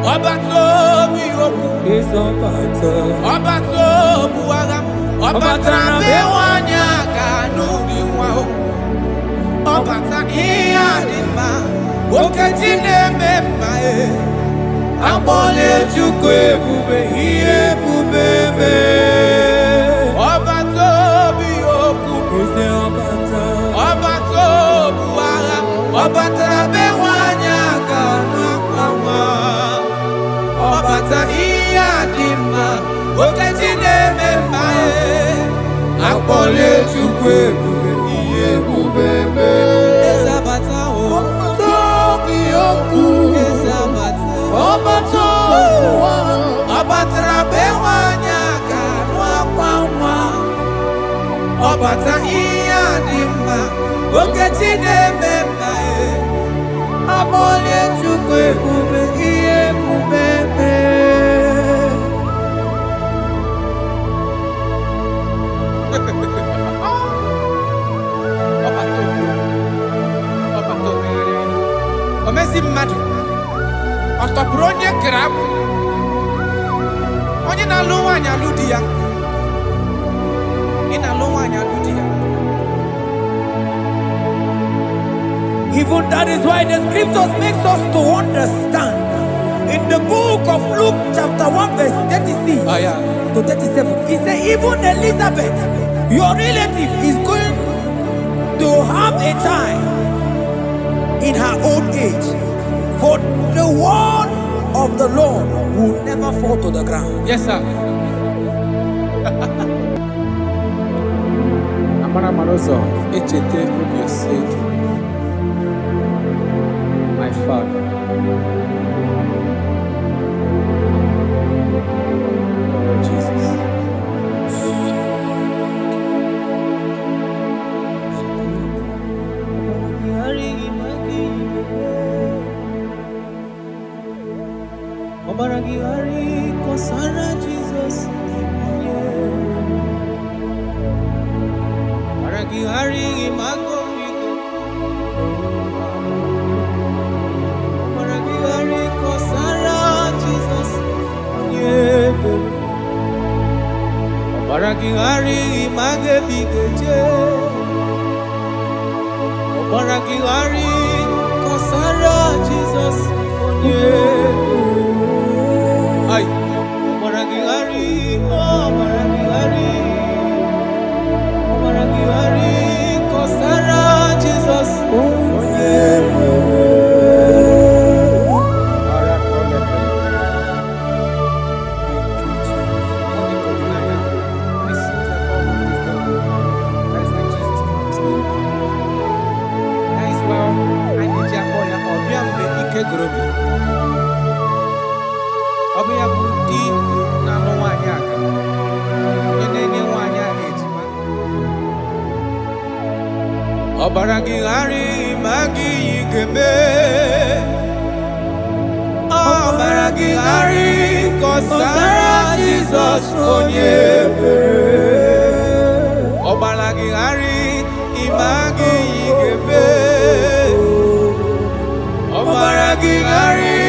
Obato biyoku is Obato. Obato buwaga Obata bewanya kanu biwa Obata iya dima Okejine memae Abole chukwe bube iye bubebe Obato biyoku Is Obato. Obato buwaga Obata bewanya kanu biwa Obata iya dima Okejine memae Akpole chukwe bube iye bubebe Ezabata o Tobi oku Ezabata Obato Obatra bewanya kanwa kwamwa Obata iya dimba Okejine memae Akpole chukwe bube iye bubebe Omezi mmadu Otopuru onye grab Onye na-alụ nwaanyị alụ di ya Ị na-alụ nwaanyị alụ di ya Even that is why the scriptures makes us to understand. In the book of Luke chapter 1 verse 36 to 37, he said even Elizabeth, your relative, is going to have a child in her old age. For the word of the Lord will never fall to the ground. Yes, sir. Amara Marozo, Echete Rubio said, my father. Oh, Jesus. Obaragihari kosara Jesus. Obaragihari imago migo. Obaragihari kosara Jesus. Obaragihari image bigeje. Obaragihari kosara Jesus. Ay, Obaragihari, Obaragihari, Obaragihari, kosara Jesus. Obiya budi na no nwanyị aka. Onye na-enye nwanyị aka ejima. Obaragihari imagi igeme. Obaragihari kosara Jesus onye ebere. Obaragihari imagi igeme. Obaragihari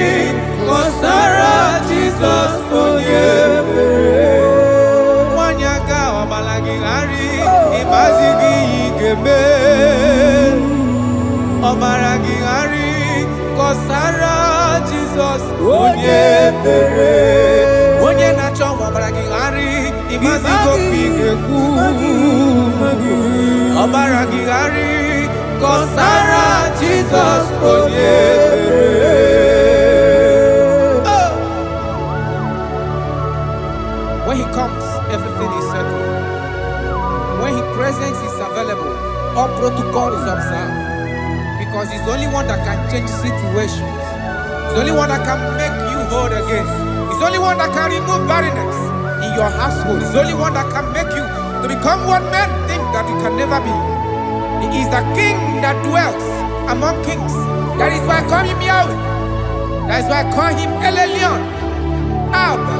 kosara Jesus onye ebere. Nwanyaka Obaragihari imazigi igeme. Obaragihari kosara Jesus onye ebere. Onye na-achọ Obaragihari imazigo igekwu. Obaragihari kosara Jesus onye ebere. When he comes, everything is settled. When his presence is available, all protocol is observed. Because he's the only one that can change situations. He's the only one that can make you whole again. He's the only one that can remove barrenness in your household. He's the only one that can make you to become what men think that you can never be. He is the king that dwells among kings. That is why I call him Yahweh. That is why I call him El Elyon. Abba.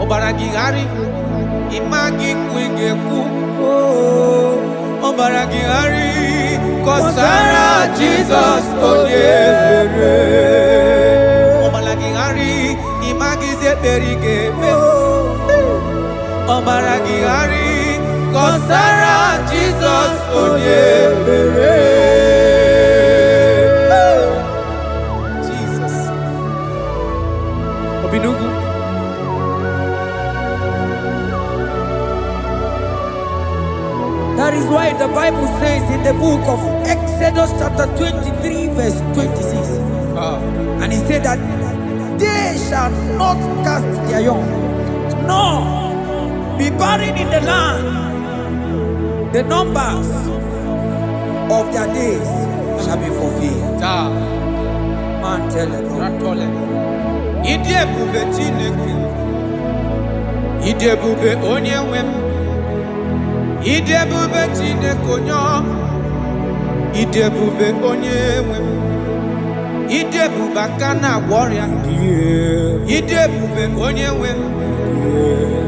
Obaragihari imagi kwingeku. Obaragihari kọsara Jesus onyere. Ọmalagigharị ịmagize berigebe. Ọmalagigharị kọsara Jesus onyere. Jesus. Obinugu. That is why the Bible says in the book of Exodus chapter 23 verse 26. And he said that they shall not cast their young, nor be barren in the land. The numbers of their days shall be fulfilled. Man tell them. Idebube Chineke. Idebube onyenwem. Idebube Chineke onyom. Idebube onyenwem. Idebube akana warrior. Idebube onyenwem.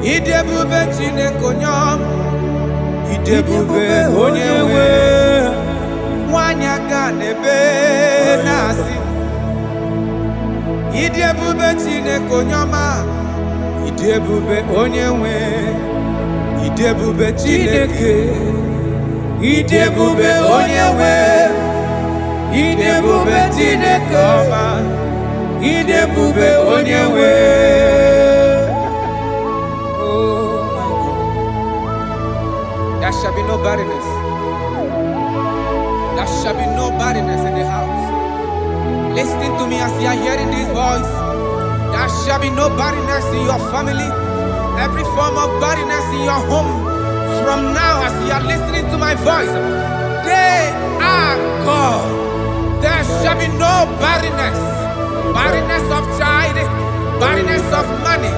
Idebube Chineke onyom. Idebube onyenwem. Wanyaga nebe nasi. Idebube Chineke onyoma. Idebube onyenwem. Idebube Chineke. Idebube onyenwem. Idebube Chineke ọma. Idebube onyenwem. Oh my God. There shall be no barrenness. There shall be no barrenness in the house. Listen to me as you are hearing this voice. There shall be no barrenness in your family. Every form of barrenness in your home. From now as you are listening to my voice, they are gone. There shall be no barrenness. Barrenness of child, barrenness of money.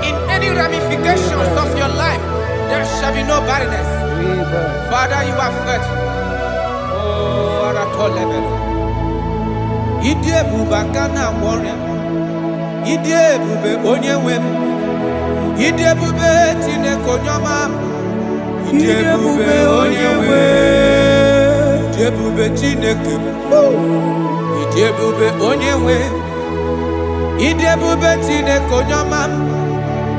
In any ramifications of your life, there shall be no barrenness. Father, you are faithful. Oh, Aratolebele. Idebube akana warrior. Idebube onyenwem. Idebube Chineke onyoma. Idebube onyenwem. Idebube Chineke. Idebube onyenwem. Idebube Chineke onyoma.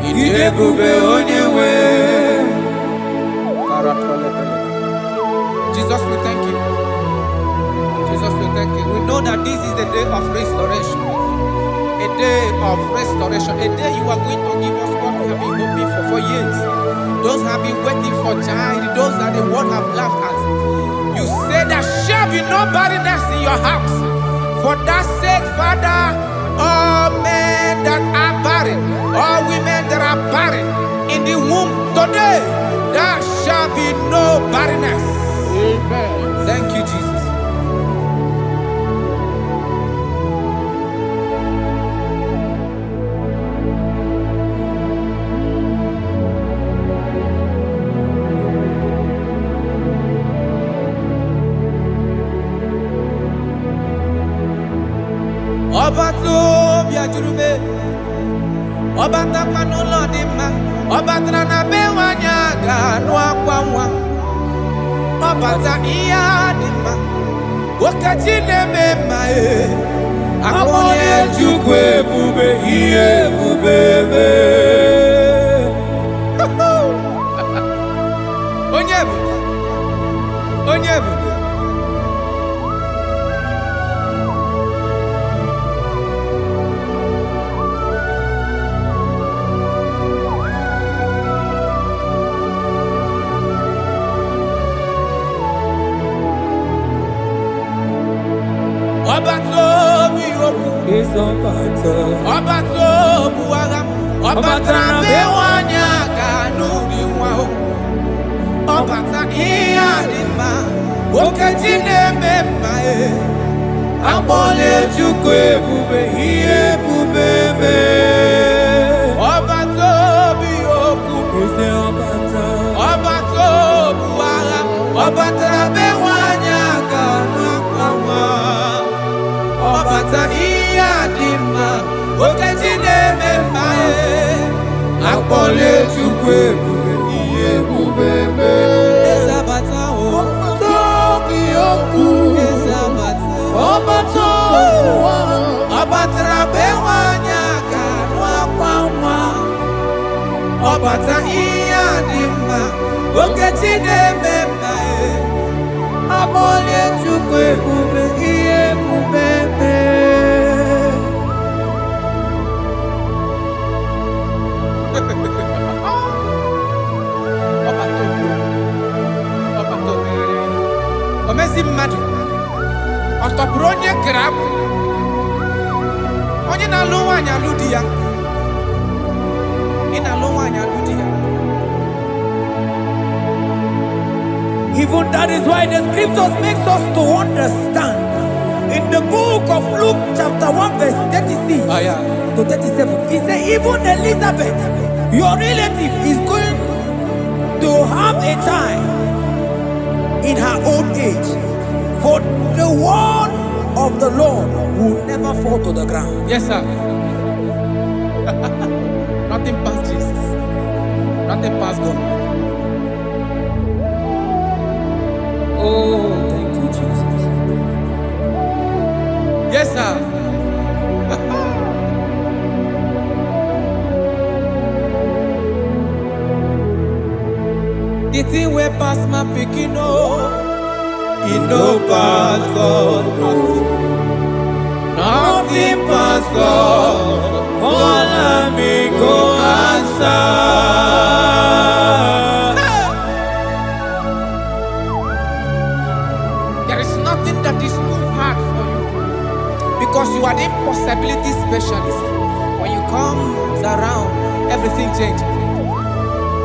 Idebube onyenwem. Jesus, we thank you. Jesus, we thank you. We know that this is the day of restoration. A day of restoration. A day you are going to give us what we have been hoping for years. Those have been waiting for child. Those that the world have laughed at. You say there shall be no barrenness in your house. For that sake, Father, all men that are barren, all women that are barren in the womb today, there shall be no barrenness. Amen. Thank you, Jesus. Ọba tó bí ajúrúmé, ọba tápánú lọ́ọ̀dì má, ọba tànà bẹ́wà ní àgànú àpáwà, ọba tá ìyá dì má, wákàtí lẹ́mẹ̀ má ẹ̀, àpọ́nlé jùkú ebube, iye ebube mẹ́. Onye ebube, onye ebube. Ọba tó bí okú, ọba tó bu agha, ọba tara bewa ní àgànú ìwà o, ọba ta ìyá dị mma, okeji na-eme mma e, akpọla Chukwu ebube, ihe ebube mee. Ọba tó bí okú, ọba tó bu agha, ọba tara bewa ní àgànú ìwà. Ọbata ihe dị mma, okeji na-eme mma e, akpọla Chukwu ebube, ihe ebube mee. Eze abata o, tobi okwu. Ọbata ihe dị mma, okechi na-ememma amọlie Chukwu ebube ihe ebube omezi mmadụ ọ tọpụrụ onye kere agbụ onye na-alụ nwaanyị alụ di ya ị na-alụ nwaanyị alụ di ya. Even that is why the scriptures makes us to understand in the book of Luke chapter 1 verse 36 to 37. He said even Elizabeth, your relative, is going to have a child in her old age. For the word of the Lord will never fall to the ground. Yes, sir. Nothing past Jesus. Nothing past God. Oh, thank you, Jesus. Yes, sir. The thing way pass my picking, it no pass God. Nothing pass God. All me go answer. There is nothing that is too hard for you because you are the impossibility specialist. When you come around, everything changes.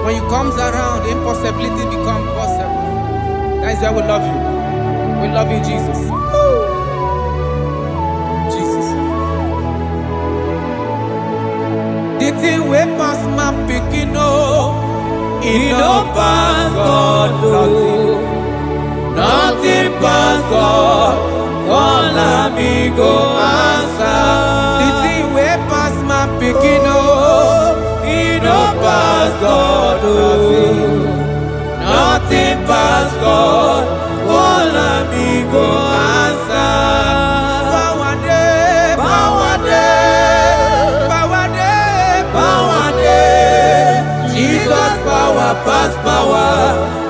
When you come around, impossibility becomes possible. That is why we love you. We love you, Jesus. Jesus. The thing way pass my picking, it no pass God. Nothing pass God. All amigo answer. The thing way pass my picking, it no pass God. Nothing pass God. All amigo answer. Bawade, bawade, bawade, bawade. Jesus power pass power.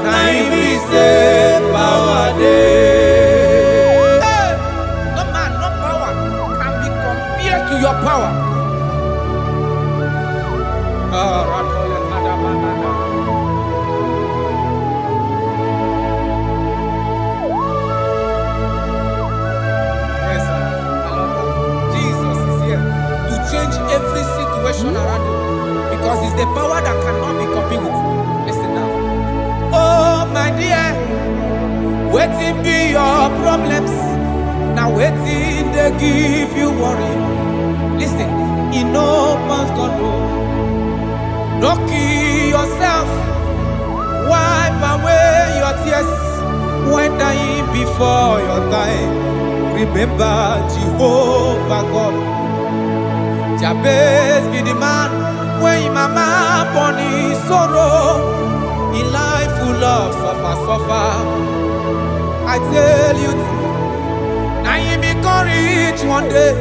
Now he say bawade. No man, no power can be compared to your power. Every situation around you because it's the power that cannot be copied with. Listen now. Oh my dear, waiting be your problems. Now waiting they give you worry. Listen, you know past God. Don't kill yourself. Wipe away your tears when dying before your time. Remember Jehovah God. Jabez be the man when mama born his sorrow. In life full of suffer. I tell you, now you be courage one day.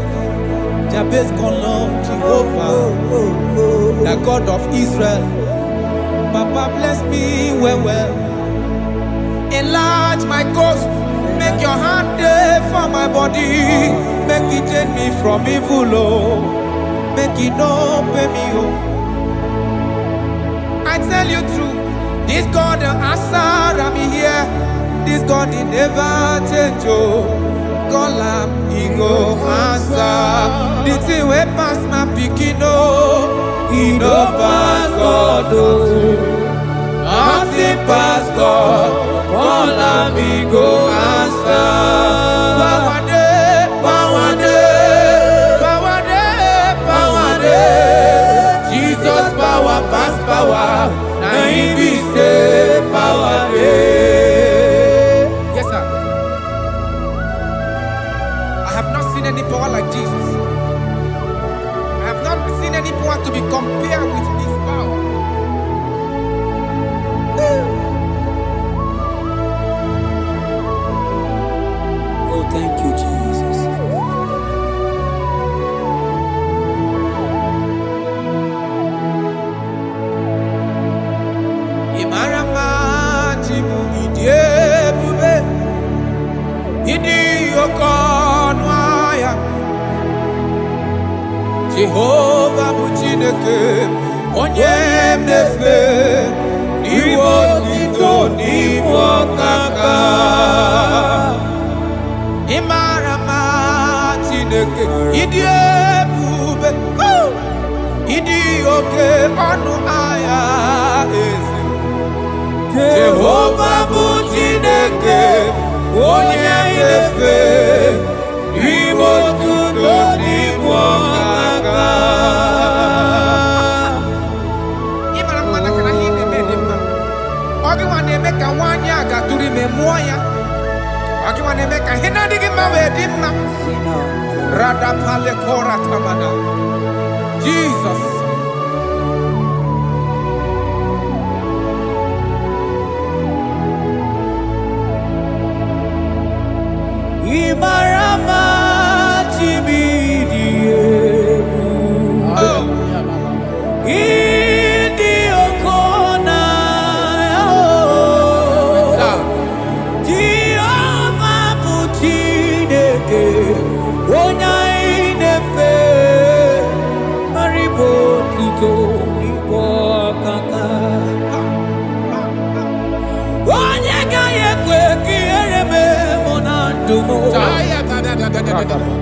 Jabez gonna love Jehovah, the God of Israel. Papa bless me well. Enlarge my coast, make your hand there for my body. Make it change me from evil, make it no pay me. I tell you true, this God the answer I'm here. This God he never change. Call him, he go answer. The thing way pass my picking, he no pass God. Nothing pass God. Call him, he go answer. Jesus power pass power. Now he be say power day. Yes, sir. I have not seen any power like Jesus. I have not seen any power to be compared with this power. Oh, thank you, Jesus. Idi okonwaya Jehovah Buchineke onye mnefe iwo tito n'iwo kaka Imara ma Chineke idi ebube idi oke ọnụ aya eze Jehovah Buchineke onye mnefe iwo tito n'iwo kaka Make a 1 year got to remember ya. You want to make a Henadic Mavedimna Rada Palekora Tamana. Jesus. Imarama Chibidi.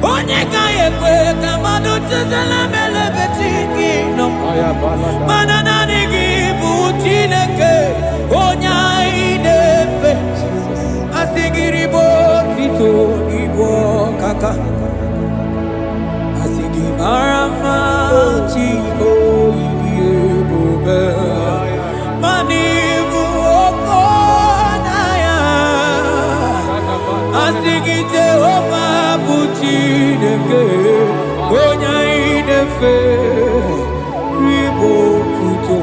Onye kaya kwe kamado tezela mele betiki no manana nigi buchineke onya idefe asigiri botito ibo kaka asigi marama chibo ibo manibu okonaya asigi Jehovah Buchineke onya idefe ribo tuto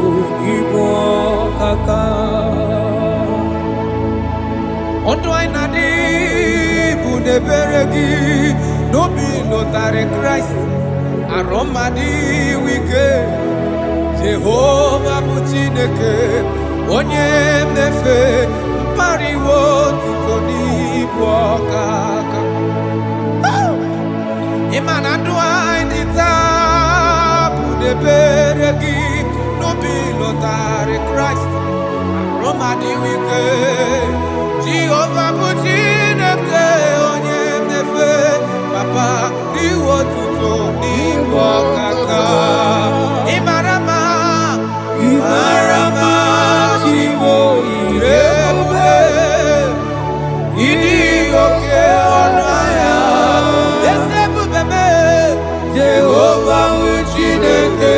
ibo kaka Ondo ainadi bude beregi no be notare Christ aromadi wike Jehovah Buchineke onye mnefe mpariwo tuto ibo kaka Imana dua indita bude beregi no be notare Christ Roma di wike Jehovah Buchineke onye mnefe Papa diwo tuto niwo kaka Imarama Chivo irebe Idi oke onaya Esebubeme Jehovah Buchineke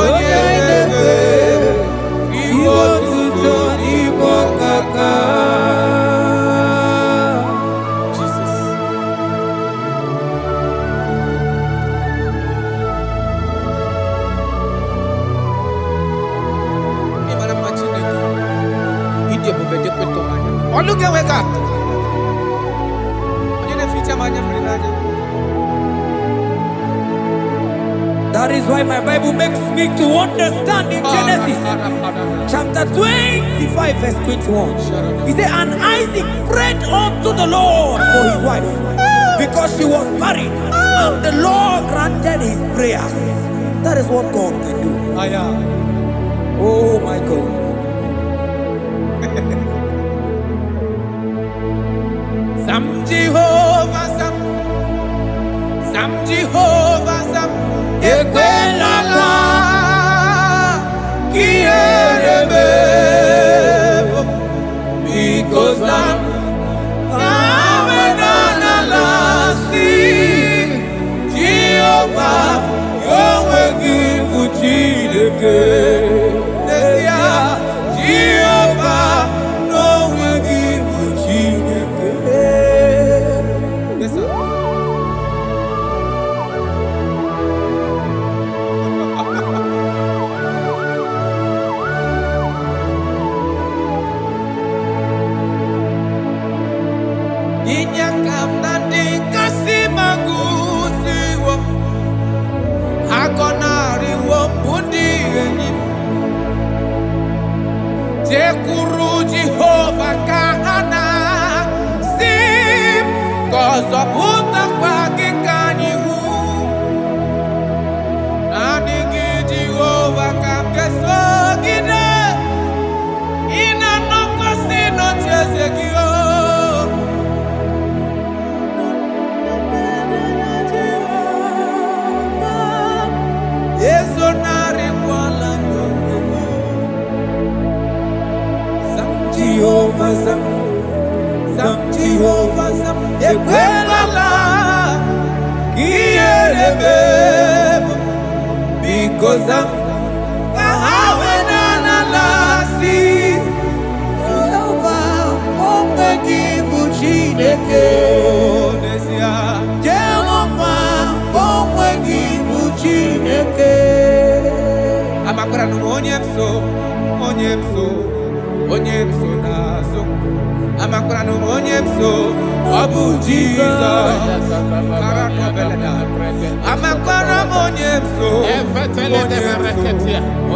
onye mnefe Iwo tuto niwo kaka Look at wake up. That is why my Bible makes me to understand in Genesis chapter 25 verse 21. He said, and Isaac prayed unto the Lord for his wife because she was barren, and the Lord granted his prayers. That is what God can do. Oh my God. Sam Jehovah Sam Ekwelala Kierebe because Sam Amenana Lasti Jehovah Yahweh Buchineke Nesia Jehovah Yahweh Buchineke. Yes, sir. Ọzọpụta kwa gị ka anyị hụ. Naanị gị Jehova ka m ga-esogide. Ị na-anọkwasị n'ocheeze gị o. Ezonarịkwala n'okwu gị. Zam Jehova zam. Zam Jehova zam. Ekwelala ka ihere mee m. Biko zam ka ha weda n'ala si. Jehova onwe gị bụ Chineke. N'ezie Jehova onwe gị bụ Chineke. Amakwara m onye m so, onye m so, onye m so n'azụ. Amakwara m onye m so, ọ bụ Jizọs. Amakwara m onye m so,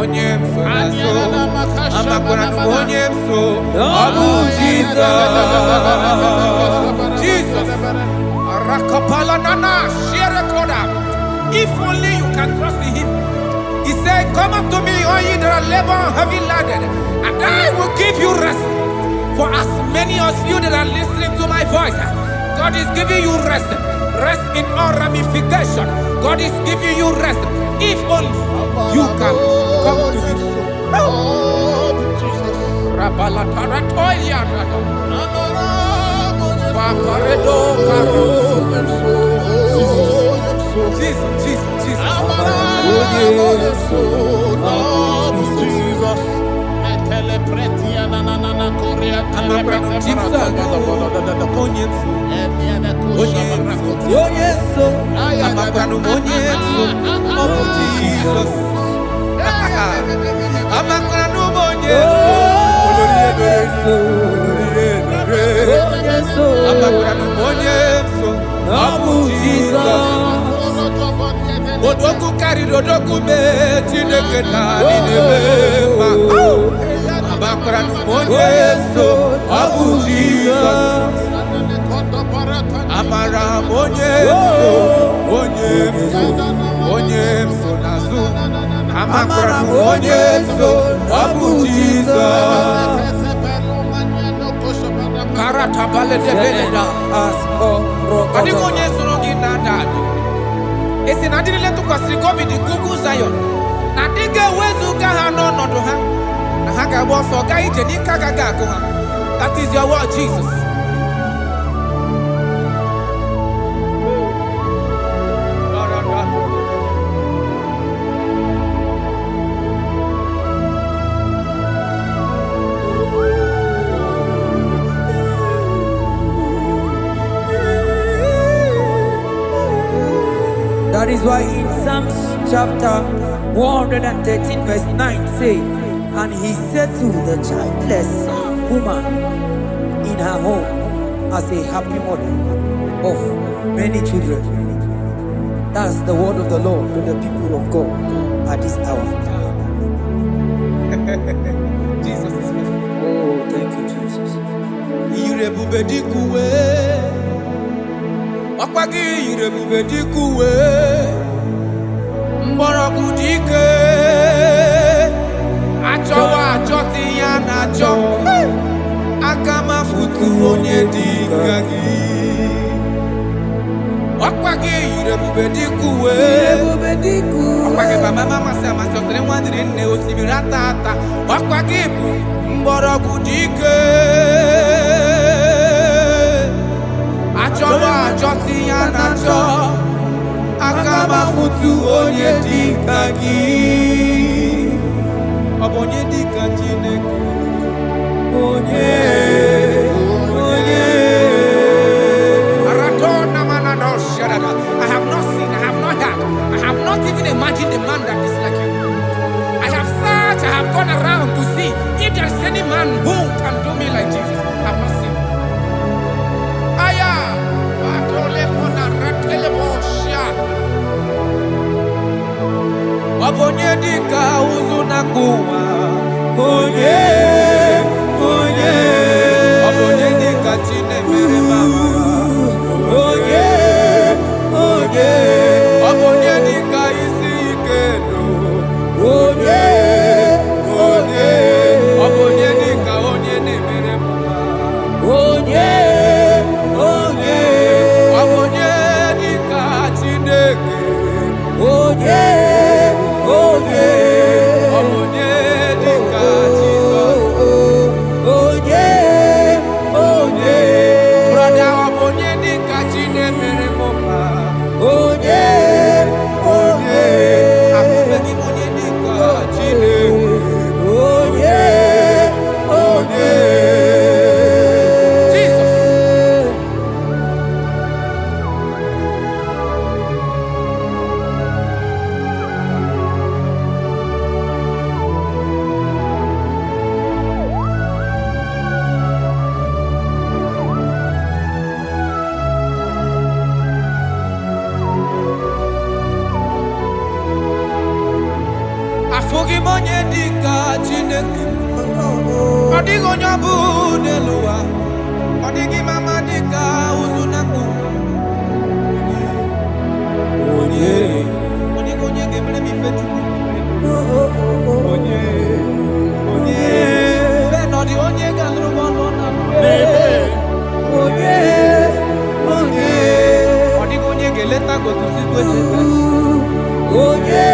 onye m so n'azụ. Amakwara m onye m so, ọ bụ Jizọs. Jesus. Rakapala nana, share koda. If only you can trust in Him. He said, "Come up to me, all ye that are labor and heavy laden, and I will give you rest." For as many of you that are listening to my voice, God is giving you rest. Rest in all ramification. God is giving you rest. If only you can come to Him. Jesus, Jesus, Jesus. Odoku carried Odoku me Chineke na ninema. Amakara n'onye so Abu Jesus. Amara onye so nazu. Amakara onye so Abu Jesus. Karata bale de beleda asko. Kadi onye so ngi na dadu. Esi na dịrị letu kwasịrị gobi dị Google Zion na dịga ewezuga ha n'ọnọdụ ha na ha ga-agba ọsọ gaa ije n'ike agaghị agụ ha. That is your word, Jesus. That is why in Psalms chapter 113 verse 9 say, "And he settled the childless woman in her home as a happy mother of many children." That's the word of the Lord to the people of God at this hour. Jesus is faithful. Oh, thank you, Jesus. Irebube dikuwe. Ọkwagị irebube dikuwe. Mgbọrọgwụ dike. Achọwa achọtị ya na-achọ. Aka mafutu onye dịka gị. Ọkwagị irebube dikuwe. Ọkwagị baba mama sị amasị ọsịrị nwa dịrị nne osimiri ata ata. Ọkwagị bụ mgbọrọgwụ dike. Achọwa achọtị ya na-achọ. Aka mafutu onye dịka gị. Ọ bụ onye dịka Chineke. Onye. I have not seen, I have not heard, I have not even imagined a man that is like you. I have searched, I have gone around to see if there is any man who can do me like Jesus. I have not seen. Aya, Wabonye dika uzuna kuwa. Onye. Wabonye dika chine mere mama. Chineke. Odigo nyabu neluwa. Odigi mama dika uzunaku. Onye. Odigo nye gebre mi fetu. Onye. Onye. Beno di onye galru bono na. Onye. Onye. Odigo nye geleta go to see go. Onye.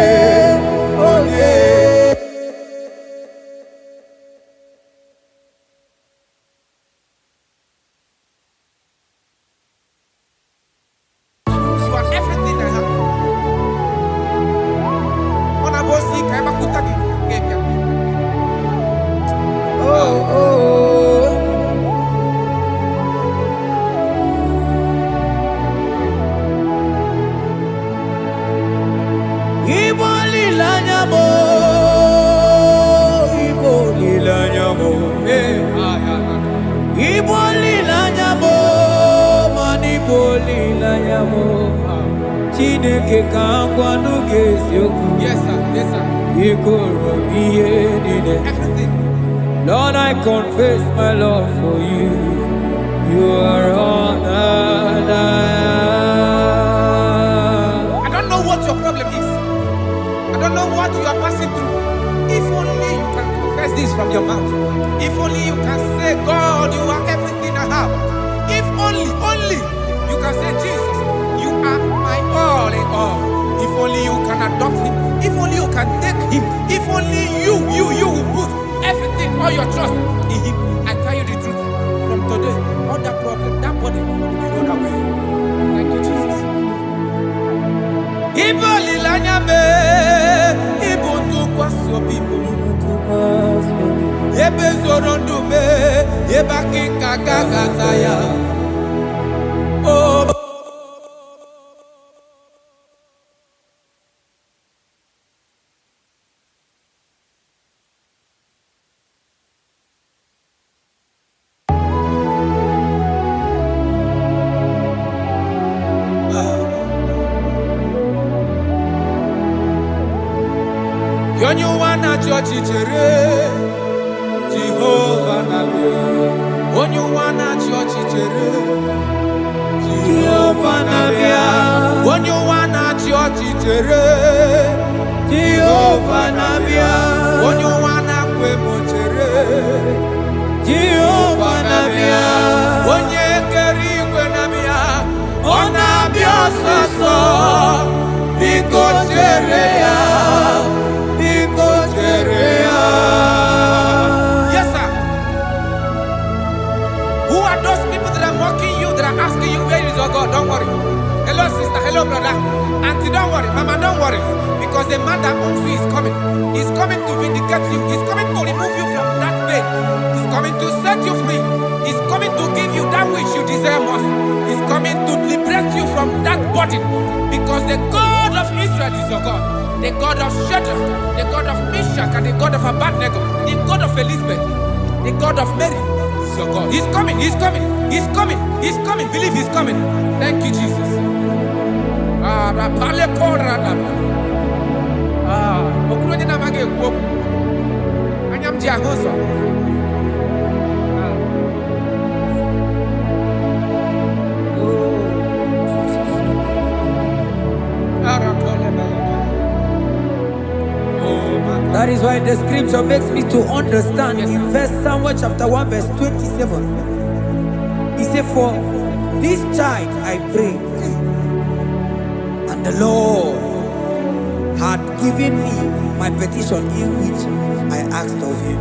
Onye. Yes, sir. Yes, sir. Everything. Lord, I confess my love for you. You are all that I don't know what your problem is. I don't know what you are passing through. If only you can confess this from your mouth. If only you can say, God, you are everything I have. If only you can say, Jesus, you are my all in all. If only you can adopt him. If only you can take him. If only you will put everything, all your trust in him. I tell you the truth. From today, all that problem, that body will be rolled away. Thank you, Jesus. Ibo lilanya me, ibo tukwaso bibo. Ebe zorondu me, eba kikagagazaya. Oh. Yonyu wana chochi chere Jehovah nabe. Onyu wana chochi chere Jehovah nabe. Onyu wana chochi chere Jehovah nabe. Onyu wana kwe mochere Jehovah nabe. Onye keri kwe nabe. Ona biososo Biko chere ya. Yes, sir. Who are those people that are mocking you, that are asking you, where is your God? Don't worry. Hello, sister. Hello, brother. Auntie, don't worry. Mama, don't worry. Because the man that owns you is coming. He's coming to vindicate you. He's coming to remove you from that pain. He's coming to set you free. He's coming to give you that which you desire most. He's coming to liberate you from that burden. Because the God of Israel is your God. The God of Shadrach, the God of Meshach, and the God of Abednego, the God of Elizabeth, the God of Mary is your God. He's coming, he's coming, he's coming, he's coming. Believe he's coming. Thank you, Jesus. That is why the scripture makes me to understand. Yes, in First Samuel chapter 1 verse 27. He said, for this child I pray, and the Lord had given me my petition in which I asked of him.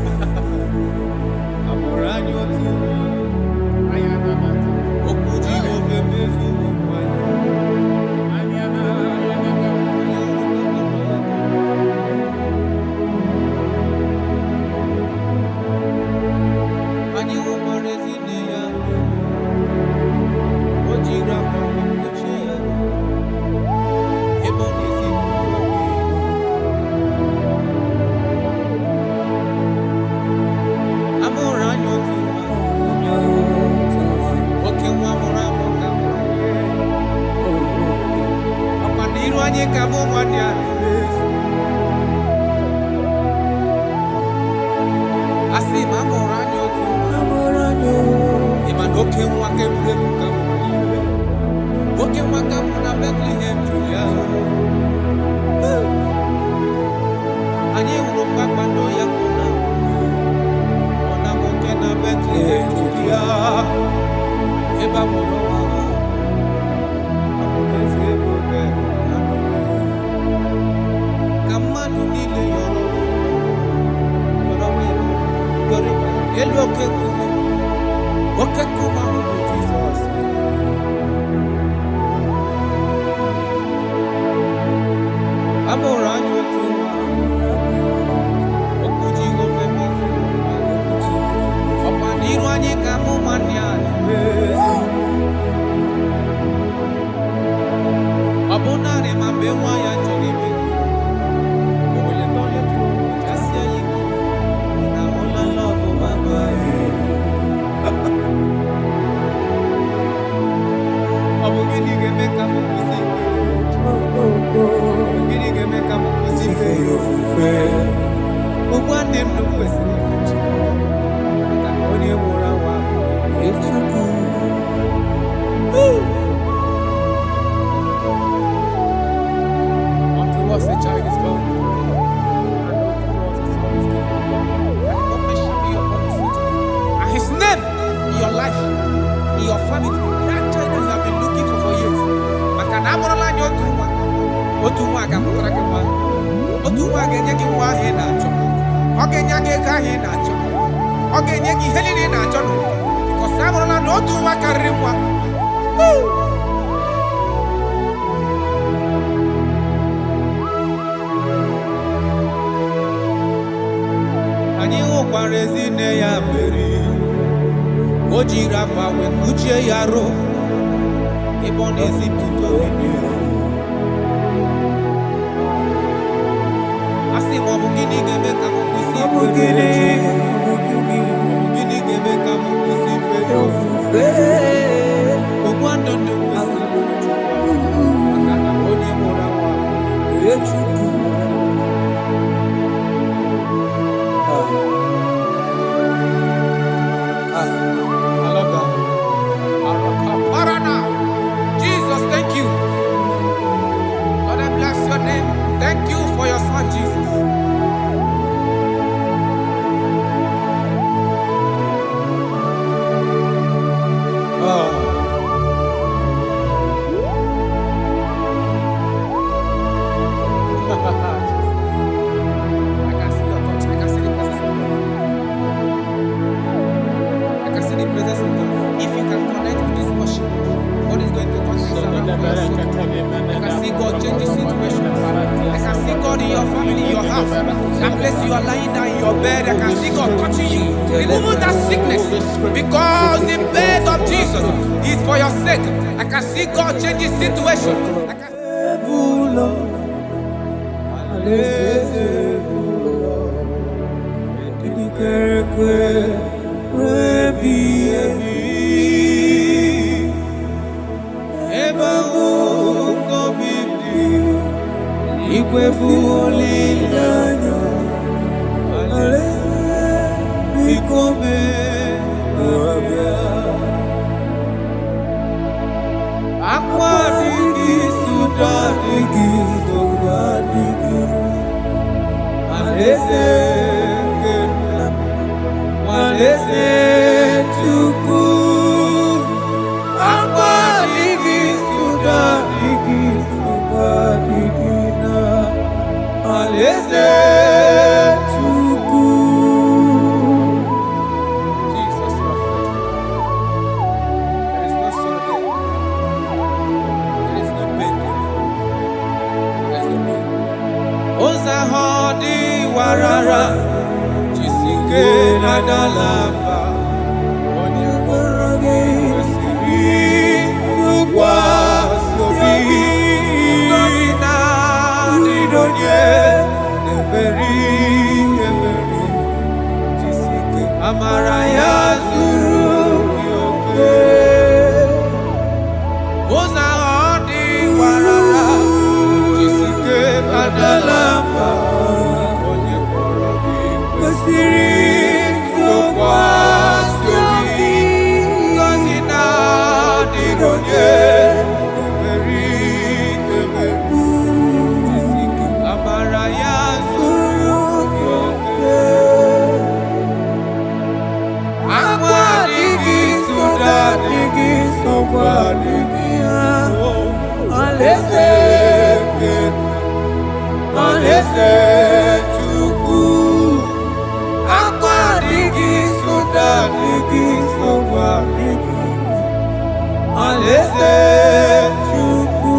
Okay, one can break come. Okay, one can put a Bethlehem to you. And you will back my no yakuna. On a monkey, Bethlehem to you. Eba Moroa. Come on, you need your Jesus. I'm around you too. Okuji go femi. Opaniru anyi kamu mania. Abonare mambewa ya choribe. Obole tole tu. Kasi ayi. Na ola love mama. Abogini ge meka mu kusi. Abogini ge meka mu kusi fe yo fe. Ogwande no kwesi. Akakoni emora wa. Echuku. Unto us a child is born. And unto us a son is given. And the government shall be upon his feet. And his name in your life, in your family, that child that you have been looking for years. Makanamola nyotuwa. Otuwa akamukura kama. Otuwa agenyeki wa hena cho. Ogenyaki ka hena cho. Ogenyeki helini na cho. Because amola no otuwa karimwa. Anyi okwarezi ne ya beri. Ojira kwa we kuchie yaro. Ibonezi tuto bini. Asi mwabugini gebe kamukusi Mwabugini gebe kamukusi Fe Ogwando ndukwesi Akana honi morawa Echuku I love that. Arakaparana. Jesus, thank you. Lord, I bless your name. Thank you for your son, Jesus. I can see your touch. I can see the presence of God. I can see the presence of God. If you can connect with this worship, God is going to turn things around for your soul. I can see God change the situations. I can see God in your family, in your house. That place you are lying down in your bed, I can see God touching you, removing that sickness. Because the bed of Jesus is for your sake. I can see God change the situation. I can Alaeze Alaeze Chukwu Akwa digi soda digi sowa digi Alaeze Chukwu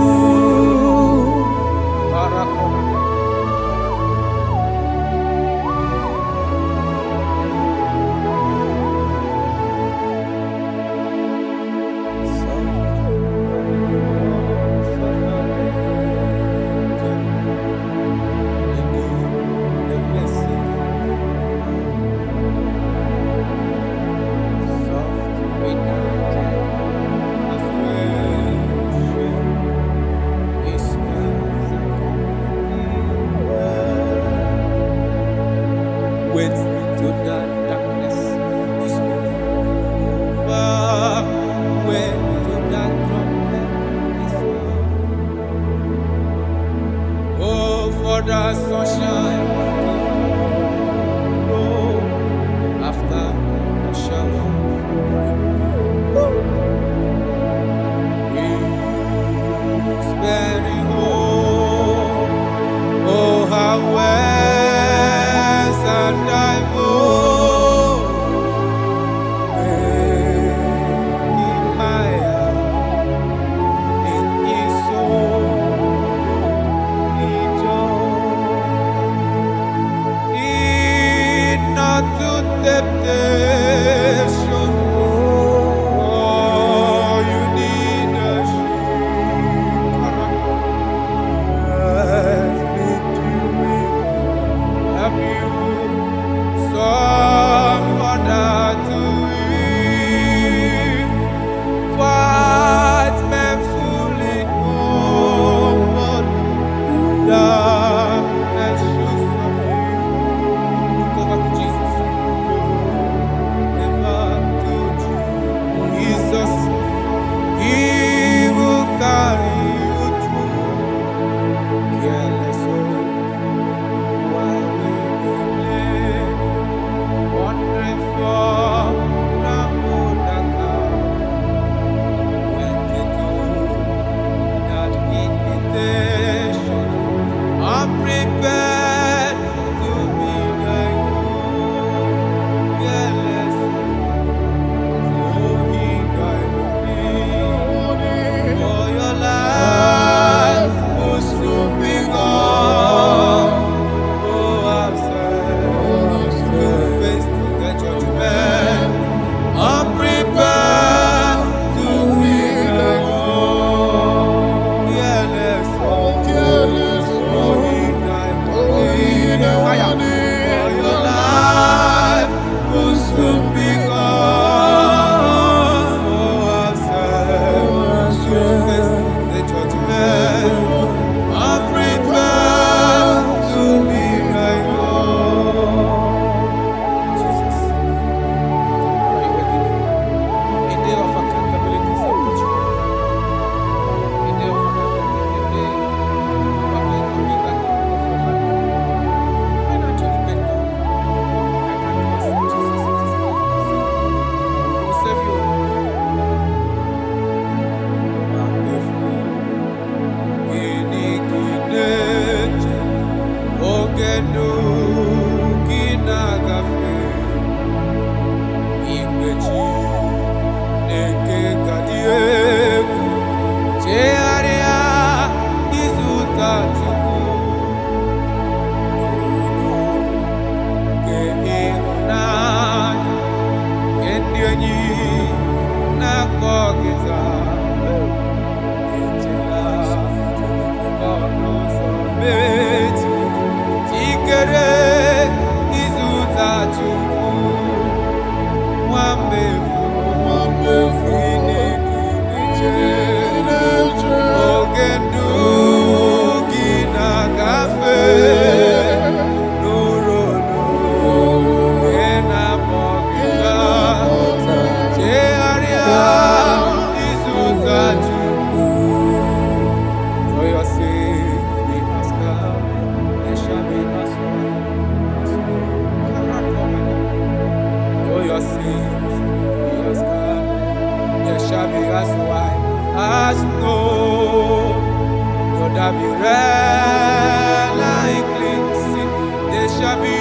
shall be red like cleansing. They shall be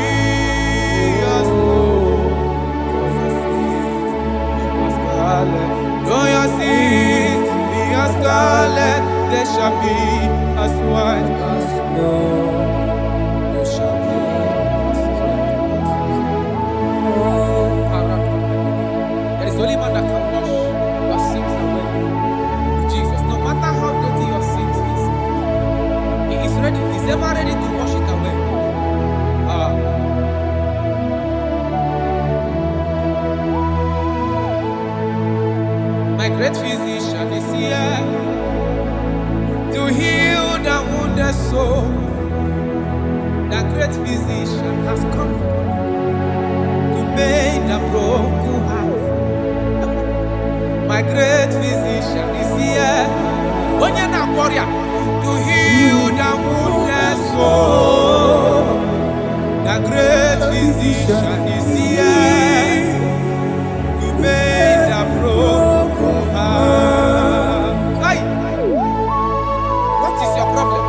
as snow. Though your sins be as scarlet, they shall be as white as snow. They shall be as white as snow. There is only one that can wash your sins away. Jesus, no matter how dirty your sins is, He is ready. He's ever ready to wash it away. My great physician is here to heal the wounded soul. The great physician has come to make the broken heart. My great physician is here, warrior, to heal the wounded soul. The great physician is here to make the broken heart. Hey, what is your problem?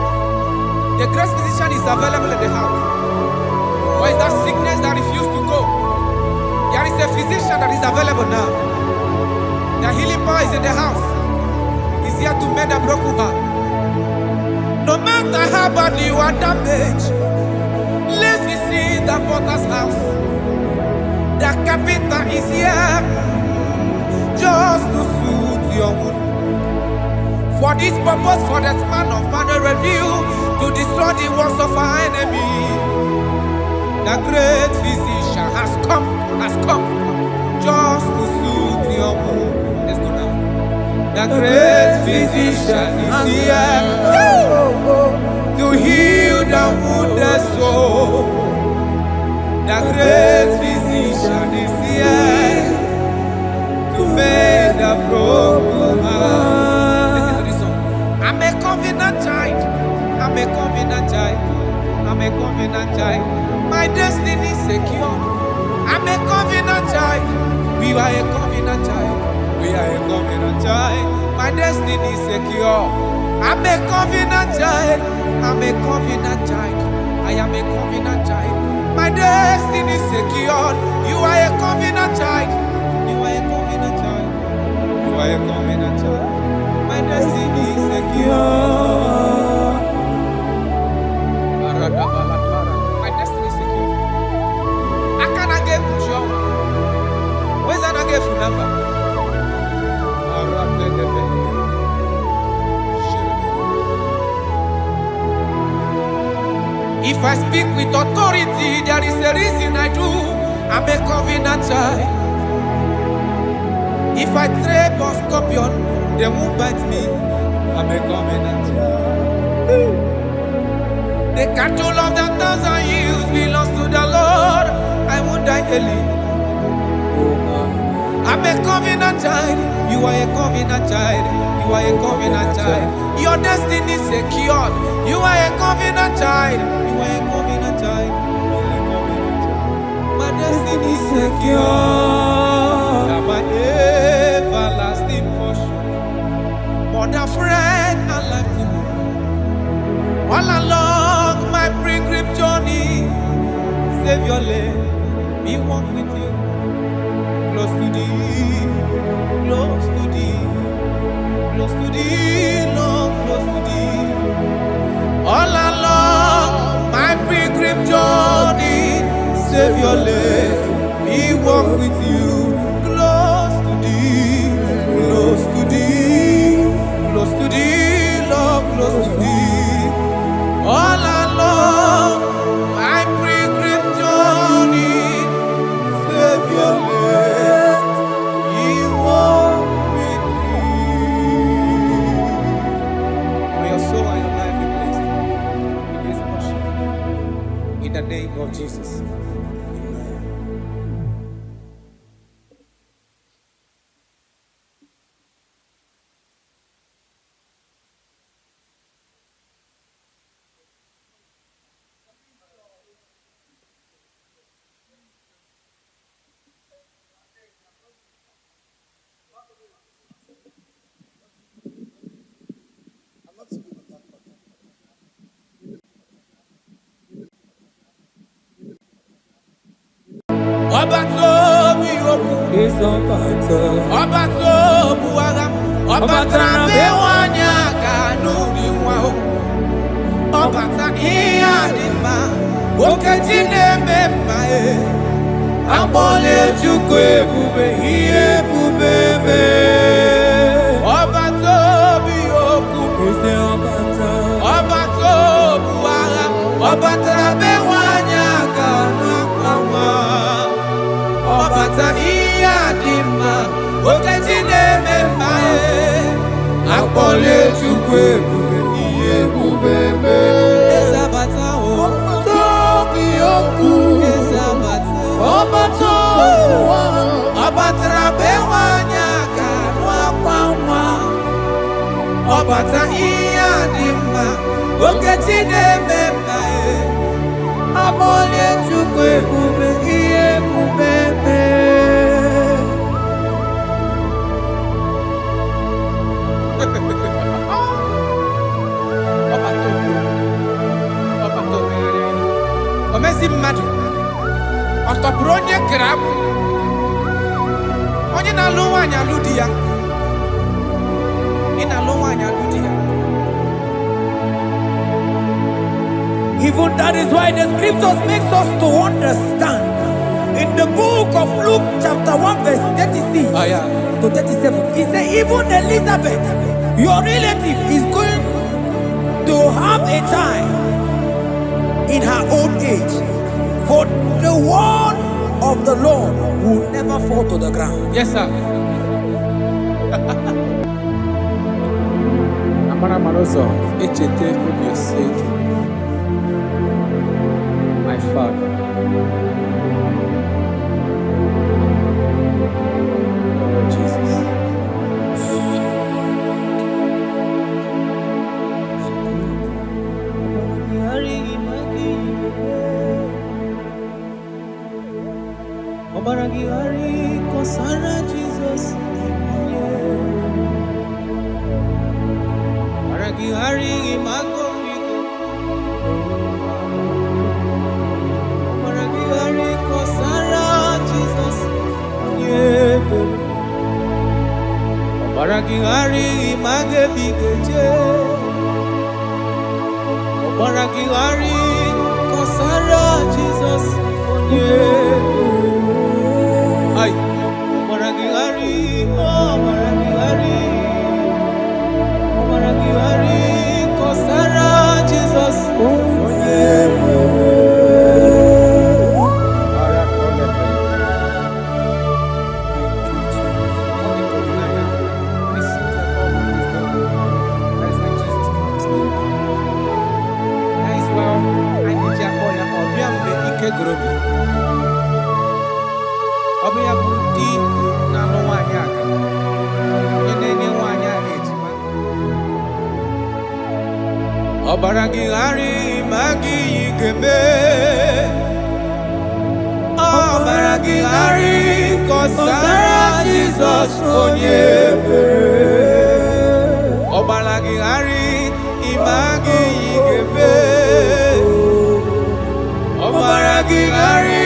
The great physician is available in the house. Or is that sickness that refused to go? There is a physician that is available now. The healing power is in the house. He's here to mend a broken heart. No matter how badly you are damaged, let's visit the potter's house. The carpenter is here just to soothe your wound. For this purpose, for the span of man review, to destroy the works of our enemy. The great physician has come just to soothe your wound. Let's go now. The great physician is here to heal the wounded soul. The great physician is here to make the broken heart. Listen to this song. I'm a covenant child. I'm a covenant child. I'm a covenant child. My destiny is secure. I'm a covenant child. We are a covenant child. We are a covenant child. My destiny is secure. I'm a covenant child. I'm a covenant child. I am a covenant child. My destiny is secured. You are a covenant child. You are a covenant child. You are a covenant child. My destiny is secure. My destiny is secure. I cannot get you. Where's that I get your number? If I speak with authority, there is a reason I do. I'm a covenant child. If I tread on scorpion, they won't bite me. I'm a covenant child. The cattle of the 1,000 years belongs to the Lord. I won't die early. I'm a covenant child. You are a covenant child. You are a covenant child. Your destiny is secured. You are a covenant child. You are a covenant child. My destiny is secure. I'm my everlasting portion. More than friend and life to me. All along my pilgrim journey, Savior, let me walk with you. Close to thee, close to thee, close to thee, Lord, close to thee. All along my pilgrim journey, Savior, let me walk with you. Close to thee, close to thee, close to thee, Lord, close to thee. All along my pilgrim journey, Savior, let me walk with you. May your soul and your life be blessed in this worship. In the name of Jesus. Obatobi oku. Is Obata. Obatobu agam. Obata bewanya kanuri wao. Obata iyadima. Okejine memae. Abole chukwe bube iye bubebe. Obatobi oku. Is Obata. Obatobu agam. Obata bewanya kanuri. Obata iyadima. Okejine memae. Abole chukwe bube iye bubebe. Ezabata o. Tobi oku. Ezabata. Obato. Obatra bewanya kanwa kwamwa. Obata iyadima. Okejine memae. Abole chukwe bube iye bubebe. Omezi mmadu ọtọpụrụ onye kere abụ onye na-alụ nwaanyị alụ di ya ị na-alụ nwaanyị alụ di ya. Even that is why the scriptures makes us to understand. In the book of Luke chapter 1 verse 36 to 37, it says even Elizabeth, your relative, is going to have a child in her old age. For the word of the Lord will never fall to the ground. Yes, sir. Amara Marozo, Echete Obiosek, my father. Oh, Jesus. Obaragihari kosara Jesus. Obaragihari imago migo. Obaragihari kosara Jesus. Obaragihari image bigeje. Obaragihari kosara Jesus. Ay, Obaragihari, Obaragihari, Obaragihari, kosara Jesus. Ọbịa bụ di na-alụ nwaanyị aka onye na-enye nwaanyị aka ejima. Obaragihari ma gị ga-eme. Obaragihari kọsara Jizọs onye ebere. Obaragihari ma gị ga-eme. Obaragihari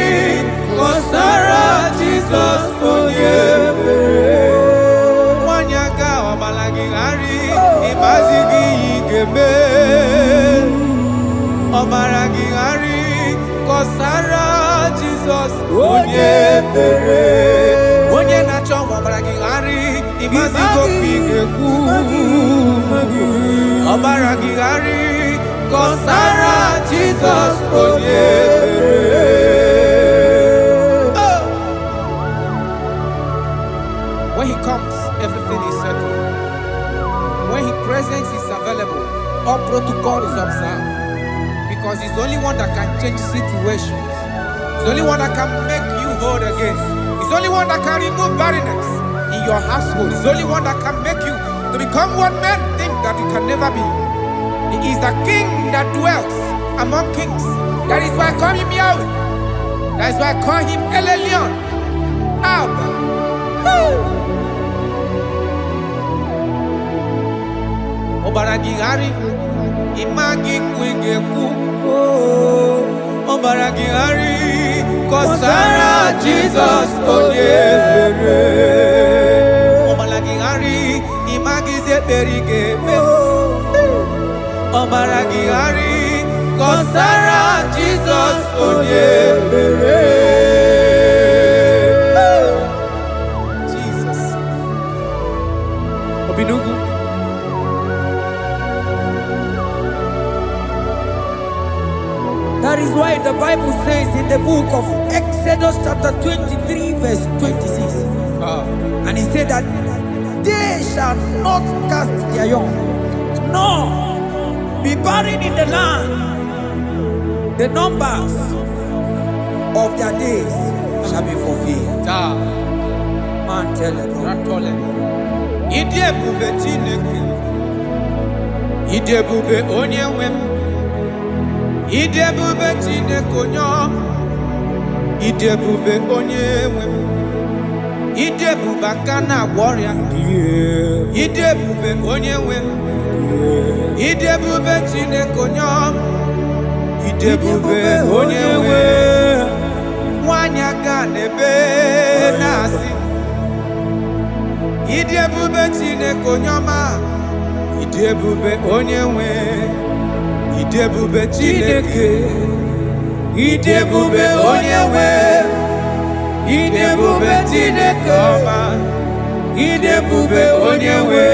kọsara Jizọs onye ebere. Nwanyị aka Obaragihari ịmazi gị ga-eme. Obaragihari kọsara Jizọs onye ebere. Onye na-achọ Obaragihari ịmazi gị ga-ekwu. Obaragihari kọsara Jizọs onye ebere. When he comes, everything is settled. When his presence is available, all protocol is observed. Because he's the only one that can change situations. He's the only one that can make you whole again. He's the only one that can remove barrenness in your household. He's the only one that can make you to become what men think that you can never be. He is the king that dwells among kings. That is why I call him Yahweh. That is why I call him El Elyon. Abba. Obaragihari imagi kwege ku. Obaragihari kọsara Jizọs onye mere. Ọmara gị ghara ịmagizi ekpere ị ga-eme. Ọmara gị ghara kọsara Jizọs onye mere. Jesus. Obinugu. That is why the Bible says in the book of Exodus chapter 23 verse 26. And he said that they shall not cast their young, nor be barren in the land. The numbers of their days shall be fulfilled. Man tell them. Ide ebube Chineke. Ide ebube onye nwe m. Ide ebube Chineke onye ọma. Ide ebube onye nwe m. Ide ebube aka na-agwọ ọrịa. Ide ebube onye nwe m. Ide ebube Chineke onye ọma. Ide ebube onye nwe nwanyị aga n'ebe na-asị. Ide ebube Chineke onye ọma. Ide ebube onye nwe. Ide ebube Chineke. Ide ebube onye nwe. Ide ebube Chineke ọma. Ide ebube onye nwe.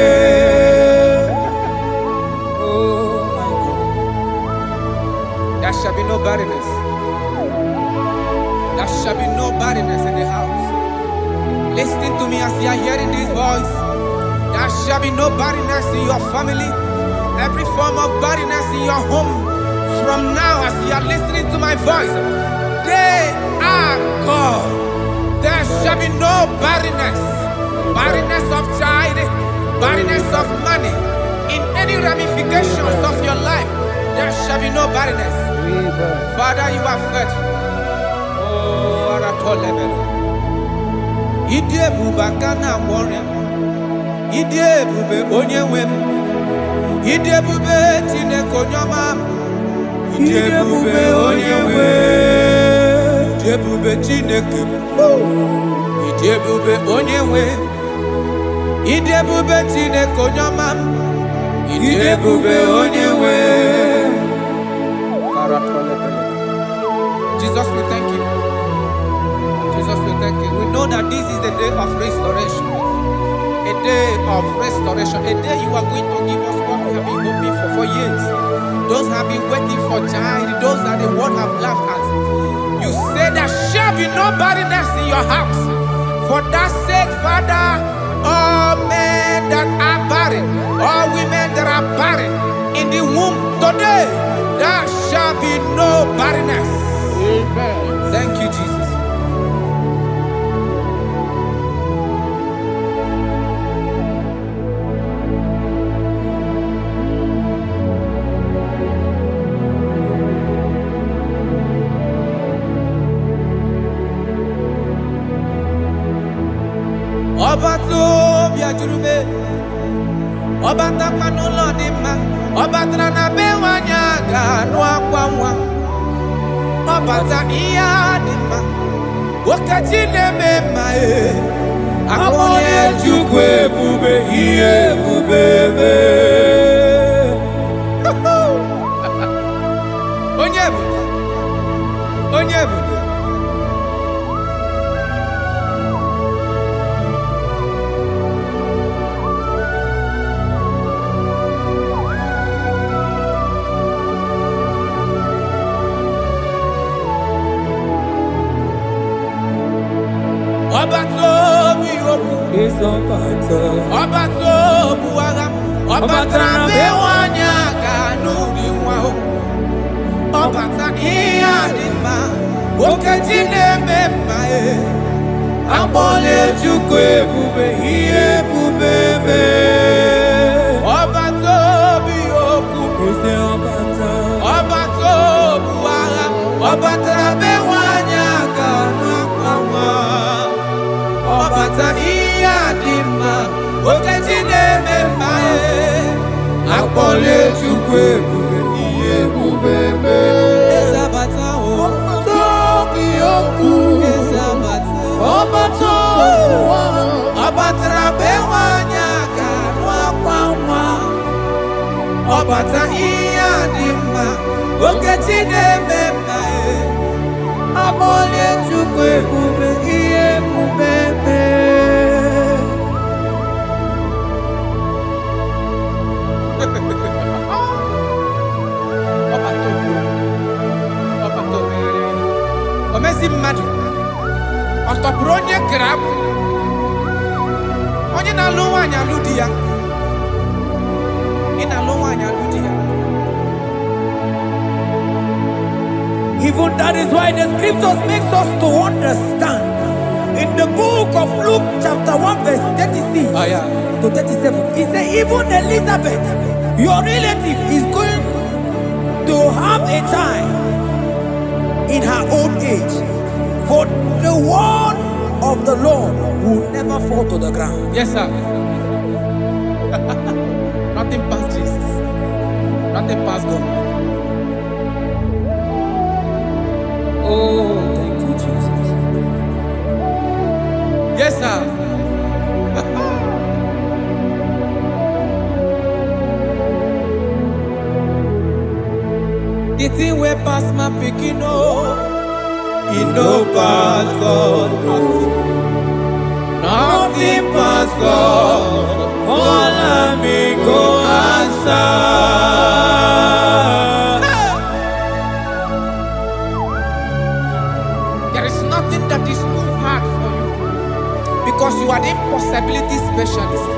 There shall be no barrenness. There shall be no barrenness in the house. Listen to me as you are hearing this voice. There shall be no barrenness in your family. Every form of barrenness in your home. From now as you are listening to my voice, they are gone. There shall be no barrenness. Barrenness of child, barrenness of money. In any ramifications of your life, there shall be no barrenness. Father, you are faithful. Oh, Aratolebe. Ide ebube aka na-agwọ ọrịa. Ide ebube onye nwe m. Ide ebube Chineke onye ọma. Ide ebube onye nwe. Ide ebube Chineke. Ide ebube onye nwe. Ide ebube Chineke onye ọma. Ide ebube onye nwe. Jesus, we thank you. Jesus, we thank you. We know that this is the day of restoration. A day of restoration. A day you are going to give us what we have been hoping for years. Those have been waiting for child. Those that the world have laughed at. You say there shall be no barrenness in your house. For that sake, Father, all men that are barren, all women that are barren in the womb today, there shall be no barrenness. Amen. Thank you, Jesus. Ọba tó bí ajurube, ọba takpanu lọ dị mma, ọba tara na be nwanyị aga anụ akwa nwa, ọba ta ihe dị mma, nwoke chi na-eme mma akpọnye Chukwu ebube ihe ebube onye ebube, onye ebube. Ọba tó bí okwu, ọba tó bu agha, ọba tara be nwanyị aga n'ụdị nwa o. Ọba ta ihe dị mma, nwoke ji na-eme mma akpọla Chukwu ebube ihe ebube ọba tó bí okwu, ọba tó bu agha, ọba tara be nwanyị aga n'akwa nwa. Ọbata ihe dị mma, oke ji na-eme mma akpọla Chukwu ebube ihe ebube Ezabata o, tobi okwu, Okechine mema Amole chukwe bube iye bubebe Omezi mmadu Otopuru onye krab Onye na-alụ nwaanyị alụ di ya Ị na-alụ nwaanyị alụ di ya. Even that is why the scriptures makes us to understand. In the book of Luke chapter 1 verse 36 to 37, it says even Elizabeth, your relative, is going to have a child in her old age. For the word of the Lord will never fall to the ground. Yes, sir. Nothing past Jesus. Nothing past God. Oh, thank you, Jesus. Yes, sir. The thing way past my picking, it no pass God. Nothing past God. All I me go answer. There is nothing that is too hard for you because you are the impossibility specialist.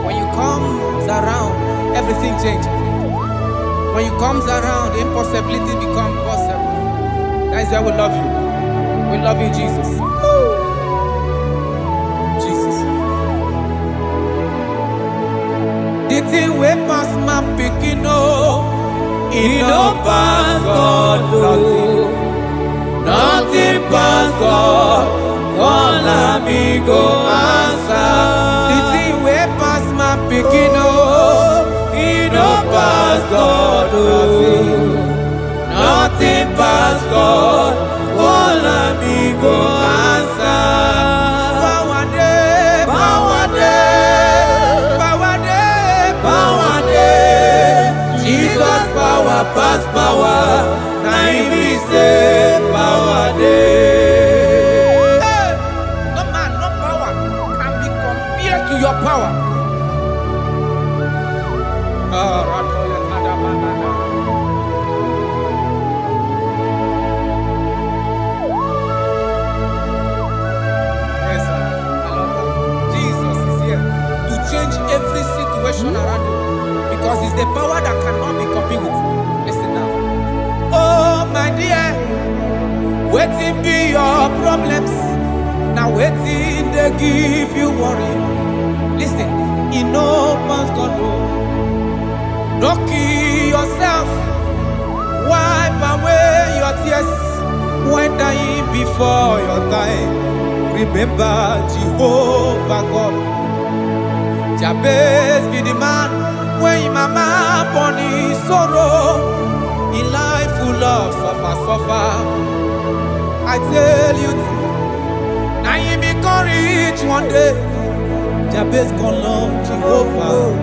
When you comes around, everything changes. When you comes around, the impossibility becomes possible. That is why we love you. We love you, Jesus. Jesus. The thing we pass my picking, it no pass God. Nothing pass God. All amigo answer. The thing we pass my picking, it no pass God. Nothing pass God. All amigo answer. Power day, power day, power day, power day. Jesus power pass power. Now he be say power day. Hey, no man, no power can be compared to your power. Every situation around you because it's the power that cannot be copied with. Listen now. Oh my dear, waiting be your problems. Now waiting they give you worry. Listen, you know past God. Don't kill yourself. Wipe away your tears when dying before your time. Remember Jehovah God. Jabez be the man when mama born his sorrow. In life full of suffer. I tell you, now you be courage one day. Jabez call on Jehovah,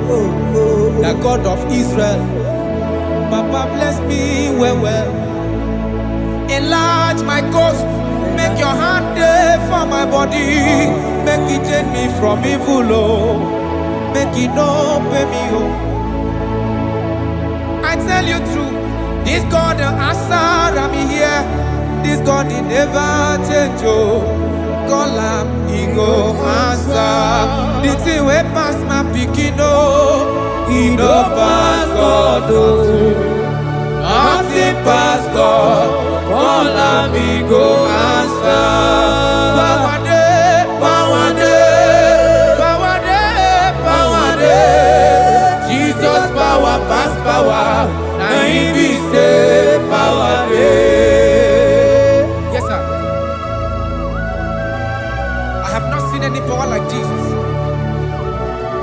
the God of Israel. Papa bless me well. Enlarge my coast. Make your hand there for my body. Make it change me from evil. Make it no pay me I tell you true, this God the answer I'm here. This God he never change Call him, he go answer. The thing way pass my picking he no pass God Nothing pass God. Call him, he go answer. Power day, power day. Jesus power pass power. Now he be say power day. Yes, sir. I have not seen any power like Jesus.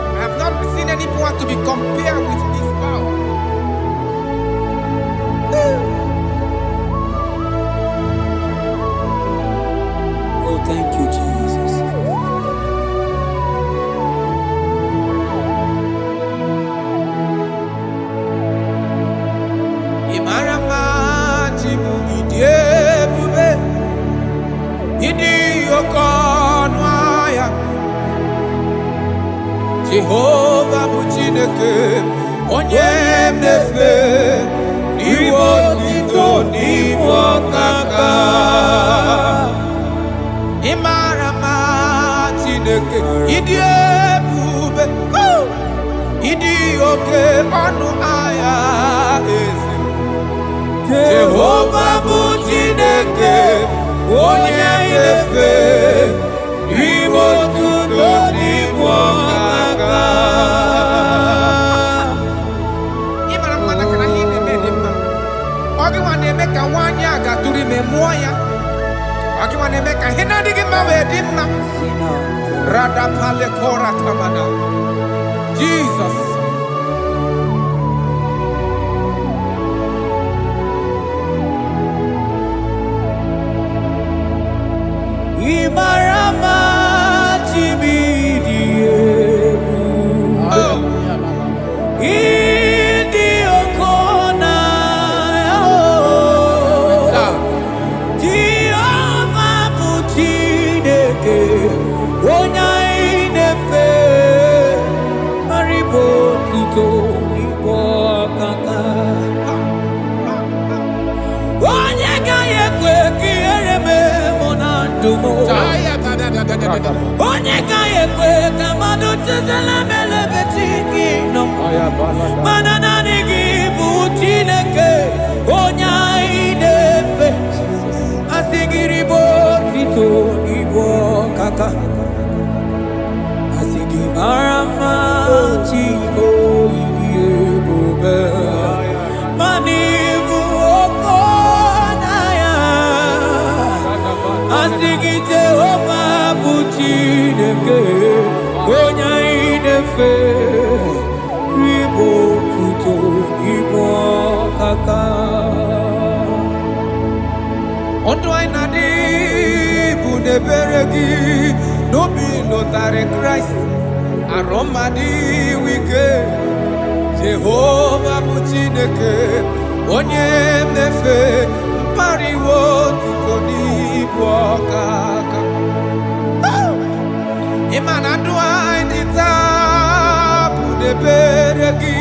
I have not seen any power to be compared with his power. Jehovah bụ Chineke onye na-efe iwe otito n'ibu ọkaka. Ị mara mma Chineke, ịdị ebube, ịdị oke ọnụ ahịa eze. Jehovah bụ Chineke onye na-efe iwe otito n'ibu ọkaka. Ị mara mma na kana ihe na-eme dị mma. Ọ gị nwa na-eme ka nwaanyị a gatụrụ ime mụọ ya. Ọ gị nwa na-eme ka ihe na-adịghị mma wee dị mma. Radapalekora kamana. Jesus. Imarama Chimidiyebu Idi Okona Jehovah bụ Chineke onye na-efe maribo tito n'igwe ọkaka. Onye gaghị ekwe ka ihere mee mụ na ndụ m. Onye gaghị ekwe ka mmadụ chezela m elebe chi gị nọ. Mana naanị gị bụ Chineke onye anyị na-efe. Asị gị ribo tito n'igwe ọkaka. Asị gị mara mma Chimo ịdị ebube. Mana ịbụ oke ọnaya. Asị gị Jehovah bụ Chineke onye anyị na-efe ribo tuto n'igwe ọkaka. Ndụ anyị na-adị bụ n'ebere gị n'obi lụtarị Kraịst arụ mmadụ ike. Jehovah bụ Chineke onye na-efe mpariwo otuto n'ibu ọkaka. Ịma na ndụ anyị dị taa bụ n'ebere gị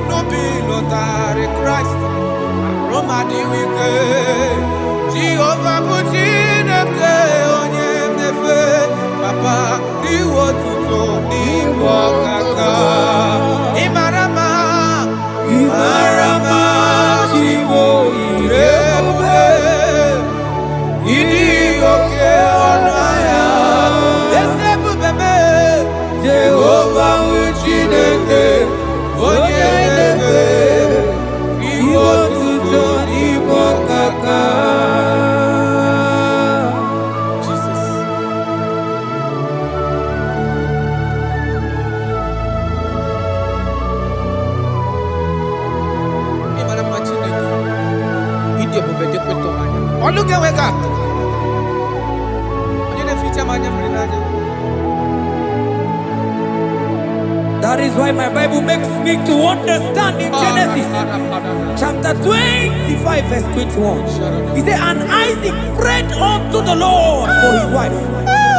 n'obi lụtarị Kraịst arụ mmadụ ike. Jehovah bụ Chineke onye na-efe papa iwe otuto n'ibu ọkaka. Ị mara mma, ị mara mma Chimo ịdị ebube, ịdị oke ọnụ ahịa eze ebube mee. Jehovah bụ Chineke onye na-efe iwe otuto n'ibu ọkaka. Look at where God. That is why my Bible makes me to understand in Genesis chapter 25 verse 21. He said, and Isaac prayed unto the Lord for his wife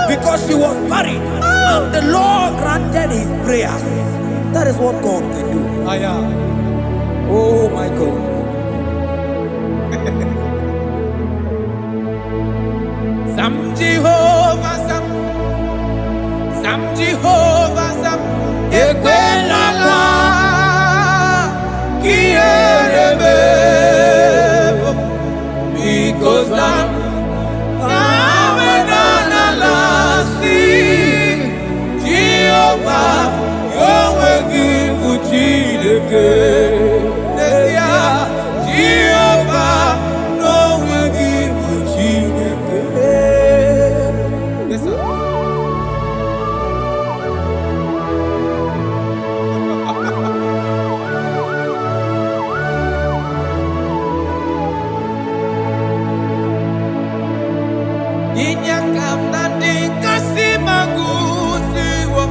because she was barren, and the Lord granted his prayers. That is what God can do. Oh my God. Sam Jehovah Sam, Sam Jehovah Sam, Ekwelala, Kierebe, because I'm Amenanalasi, Jehovah, Yahweh give Chineke, Jehovah, no will give Chineke. Yes, sir. Inyakam nandi kasi magusiwo,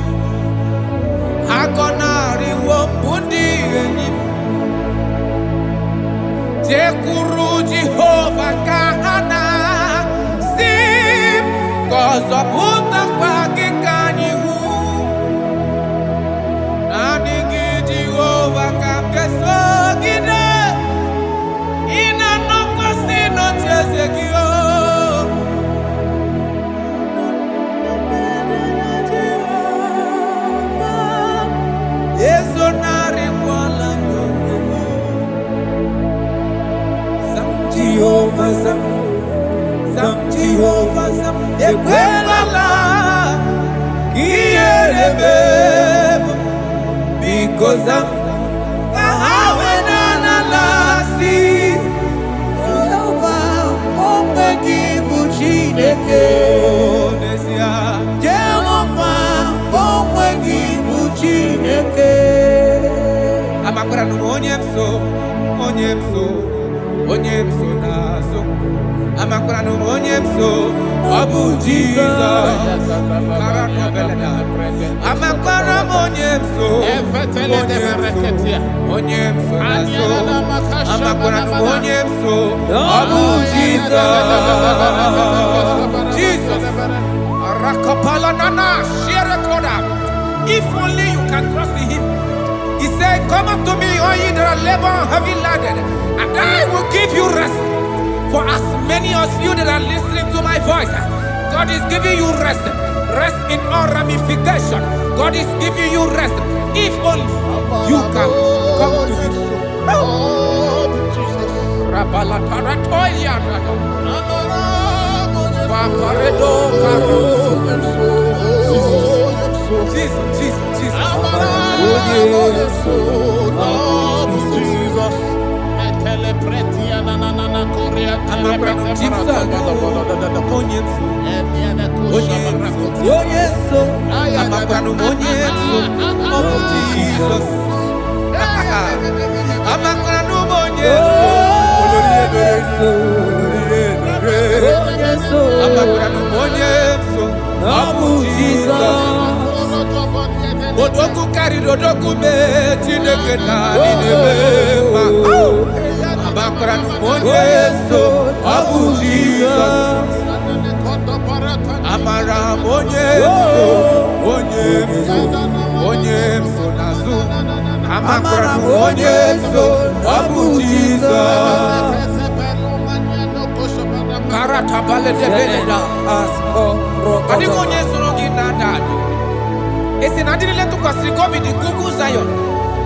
akonari wo bundi eni. Tekuru Jehovah kahana sim, kozo puta kwa kikanyihu. Jehovah Sam, Ekwelala, Kierebe, because I'm Kahawenanalasi, Jehovah, Omegi Buchineke, Jehovah, Omegi Buchineke. Amakura no onyemso naso. Amakura no onyemso, Abu Jesus. Amakura onyemso, onyemso naso. Amakura no onyemso, Abu Jesus. Jesus. Rakapala nana share koda. If only you can trust in Him. He said, "Come up to me, all ye that are labor and heavy laden, and I will give you rest." For as many of you that are listening to my voice, God is giving you rest. Rest in all ramification. God is giving you rest. If only you can come to Him. Jesus. Odoku kari odoku me Chineke na ninebema. Amakura numonye so Abu Jesus. Amara monye so nazu. Amakura numonye so Abu Jesus. Karata bale de beleda asko. Kadi monye so rogi nadani. Esi na dini letu kwa sikobi di kuku Zion.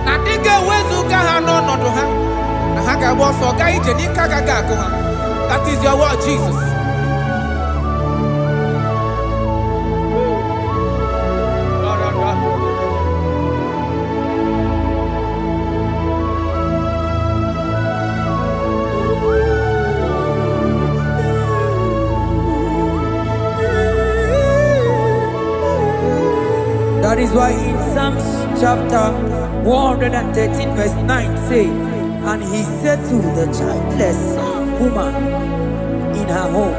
Na dige wezu gaha no nodo ha. Na haka woso ga ije ni kagaga ko ha. That is your word, Jesus. That is why in Psalms chapter 113 verse 9 say, "And he said to the childless woman in her home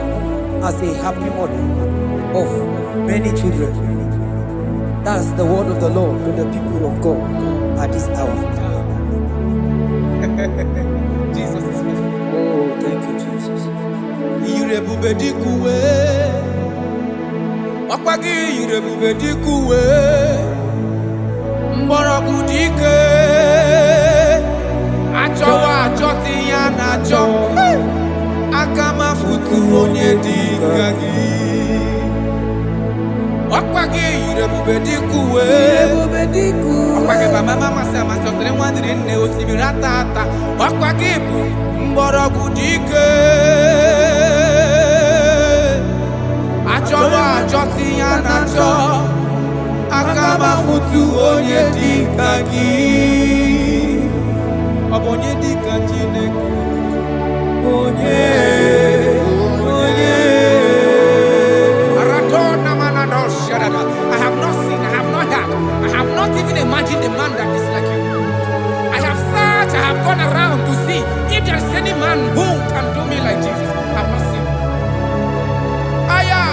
as a happy mother of many children." That's the word of the Lord to the people of God at this hour. Jesus is faithful. Oh, thank you, Jesus. Irebubedikuwe. Wakwagi irebubedikuwe. Mborogu dike. Achowa achoti ya nacho. Akama futu onye dikagi. Wakwagi irebubedikuwe. Wakwagi mama sama sosere mwadiri nne osibiratata. Wakwagi bu mborogu dike. Achowa achoti ya nacho. Akama futu onye dikagi. Onye dika Chineke. Onye. Aratona manano shadada. I have not seen, I have not heard, I have not even imagined a man that is like you. I have searched, I have gone around to see if there is any man who can do me like Jesus. I have not seen. Aya.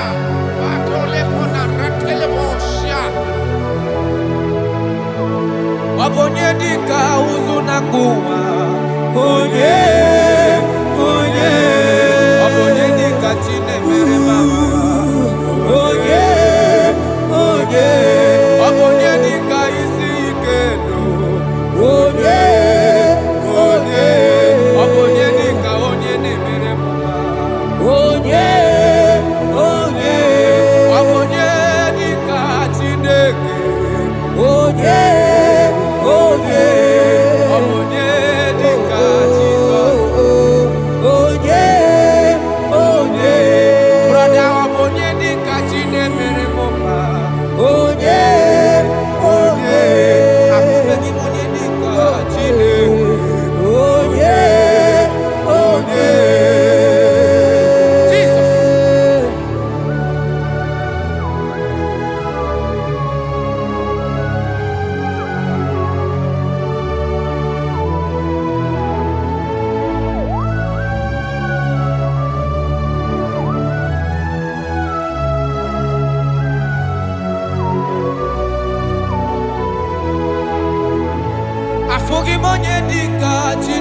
Atole kona ratele bosha. Wabonye dika uzuna kuwa. Onye.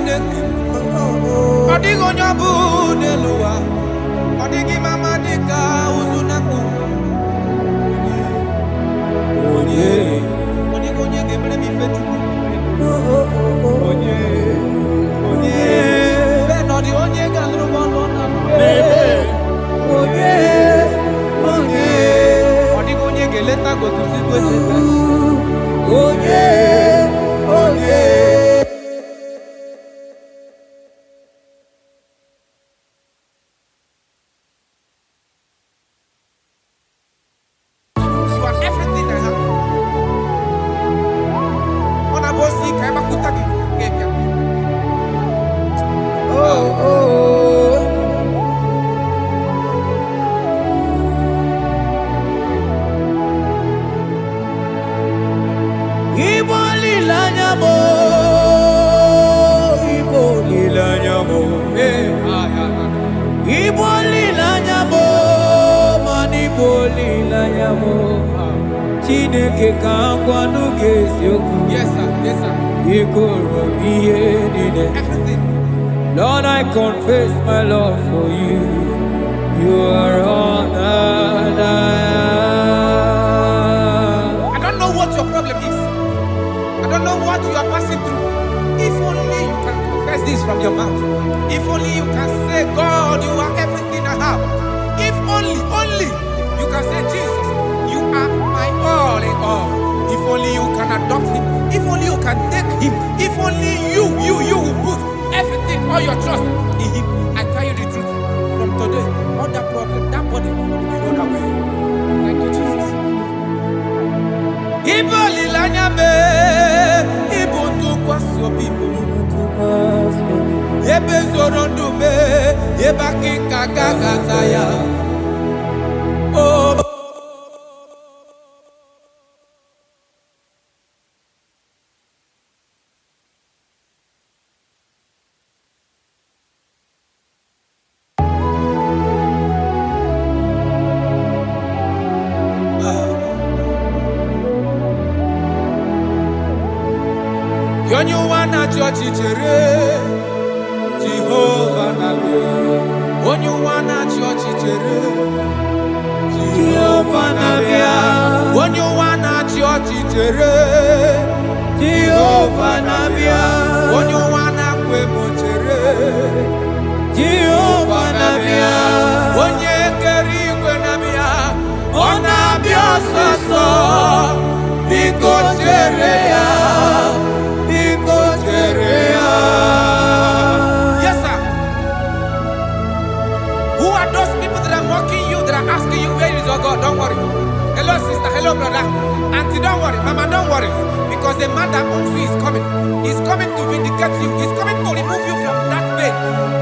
Chineke. Odigo nyabu neluwa. Odigi mama dika uzunaku. Onye. Odigo nye gebre mi fetu. Onye. Onye. Benodi onye galro bono na. Bebe. Onye. Onye. Odigo nye geleta go to see go. Onye. Onye. Yes, sir. Yes, sir. Everything. Lord, I confess my love for you. You are all that I don't know what your problem is. I don't know what you are passing through. If only you can confess this from your mouth. If only you can say, God, you are everything I have. If only you can say, Jesus, you are my all in all. If only you can adopt him. If only you can take him. If only you will put everything, all your trust in him. I tell you the truth. From today, all that problem, that body will be rolled away. Thank you, Jesus. Iboli lanyame, ibuntu kwaso bibu. Ebe zorondume, ebaki kakakataya. Oh. Onyuwana chochere Jehovah Nabia. Onyuwana chochere Jehovah Nabia. Onyuwana chochere Jehovah Nabia. Onyuwana kwemochere Jehovah Nabia. Onye keri kwenabia Onabia soso Biko chereya. Yes, sir. Who are those people that are mocking you, that are asking you, where is your God? Don't worry. Hello, sister. Hello, brother. Auntie, don't worry. Mama, don't worry. Because the man that owns you is coming. He's coming to vindicate you. He's coming to remove you from that pain.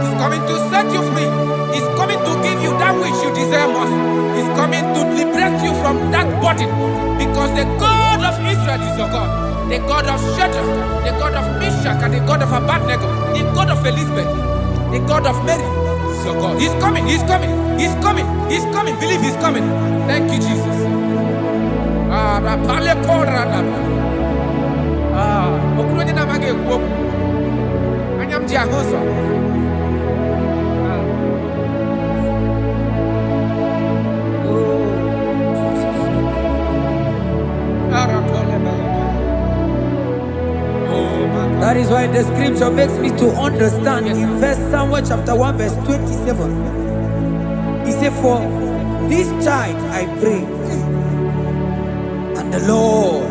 He's coming to set you free. He's coming to give you that which you desire most. He's coming to liberate you from that burden. Because the God of Israel is your God. The God of Shadrach, the God of Meshach, and the God of Abednego, the God of Elizabeth, the God of Mary is your God. He's coming, he's coming, he's coming, he's coming. Believe he's coming. Thank you, Jesus. That is why the scripture makes me to understand. Yes, in verse Samuel chapter 1 verse 27. He said, for this child I pray, and the Lord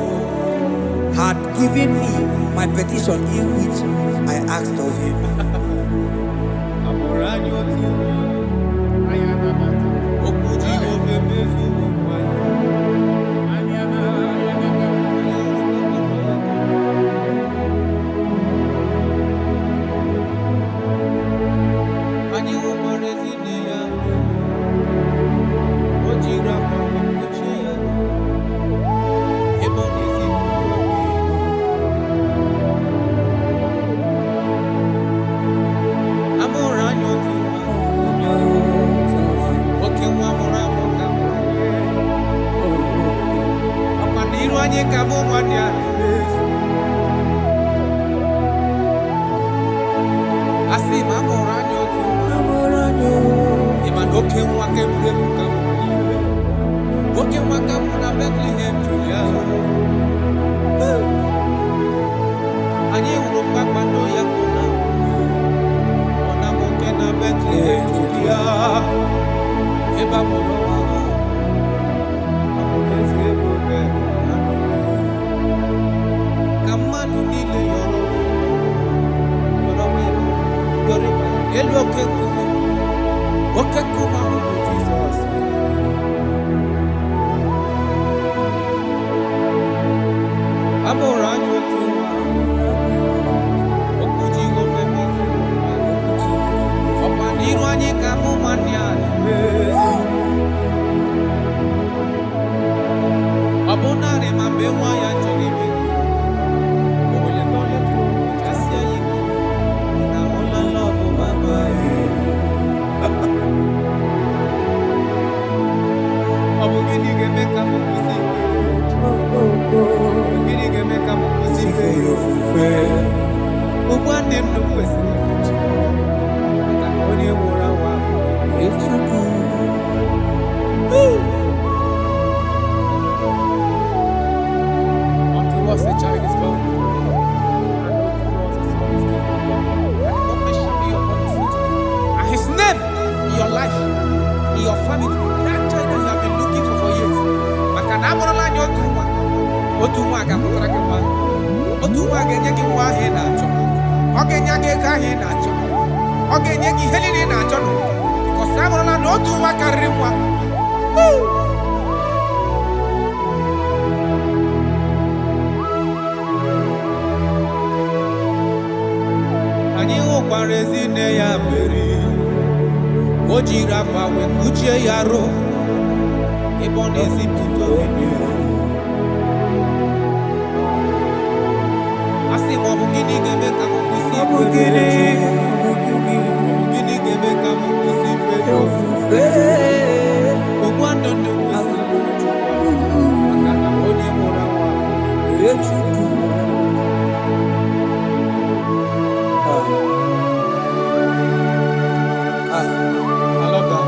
had given me my petition in which I asked of him. Asi mamoranyo tu. Iman oke mwake mrefu kama maliwe. Oke mwaka muna Bethlehem Julia. Anye urumba kwando ya kuna. Ona moke na Bethlehem Julia. Eba moro wawa. Amuleze bobe. Kama nunile yoro. Hello, okay, come on, Jesus. I'm around you too. Okuji go famous. Opa ni rwanye kamu manyani. Abona re mambe wa ya choribe. Obole tole tu, jasia yiko. Na hola love mama. Abugini gemeka mukusi. Abugini gemeka mukusi fe yofufe. Ubwande mnukwesi. Kanoni mura wa. Echuku. Unto us a child is born. And unto us a son is given. And the government shall be upon his shoulders. And his name in your life, in your family, that child that you have been looking for years. Makanamorola nyotumwa. Otumwa gamurakema. Otumwa genyeki wa hena cho. Ogenyage ga hena cho. Ogenyeki helini na cho. Because amorola no otumwa karimwa. Anyi okwarezi ne ya meri. Ojira pawe kuche yaro. Ebonezi puto video. Asi mabugini gebe kamukusi. Mabugini gebe kamukusi feyo fufe. Ogwando ndo wesi. Akana onye morawa. Echuku. I love that.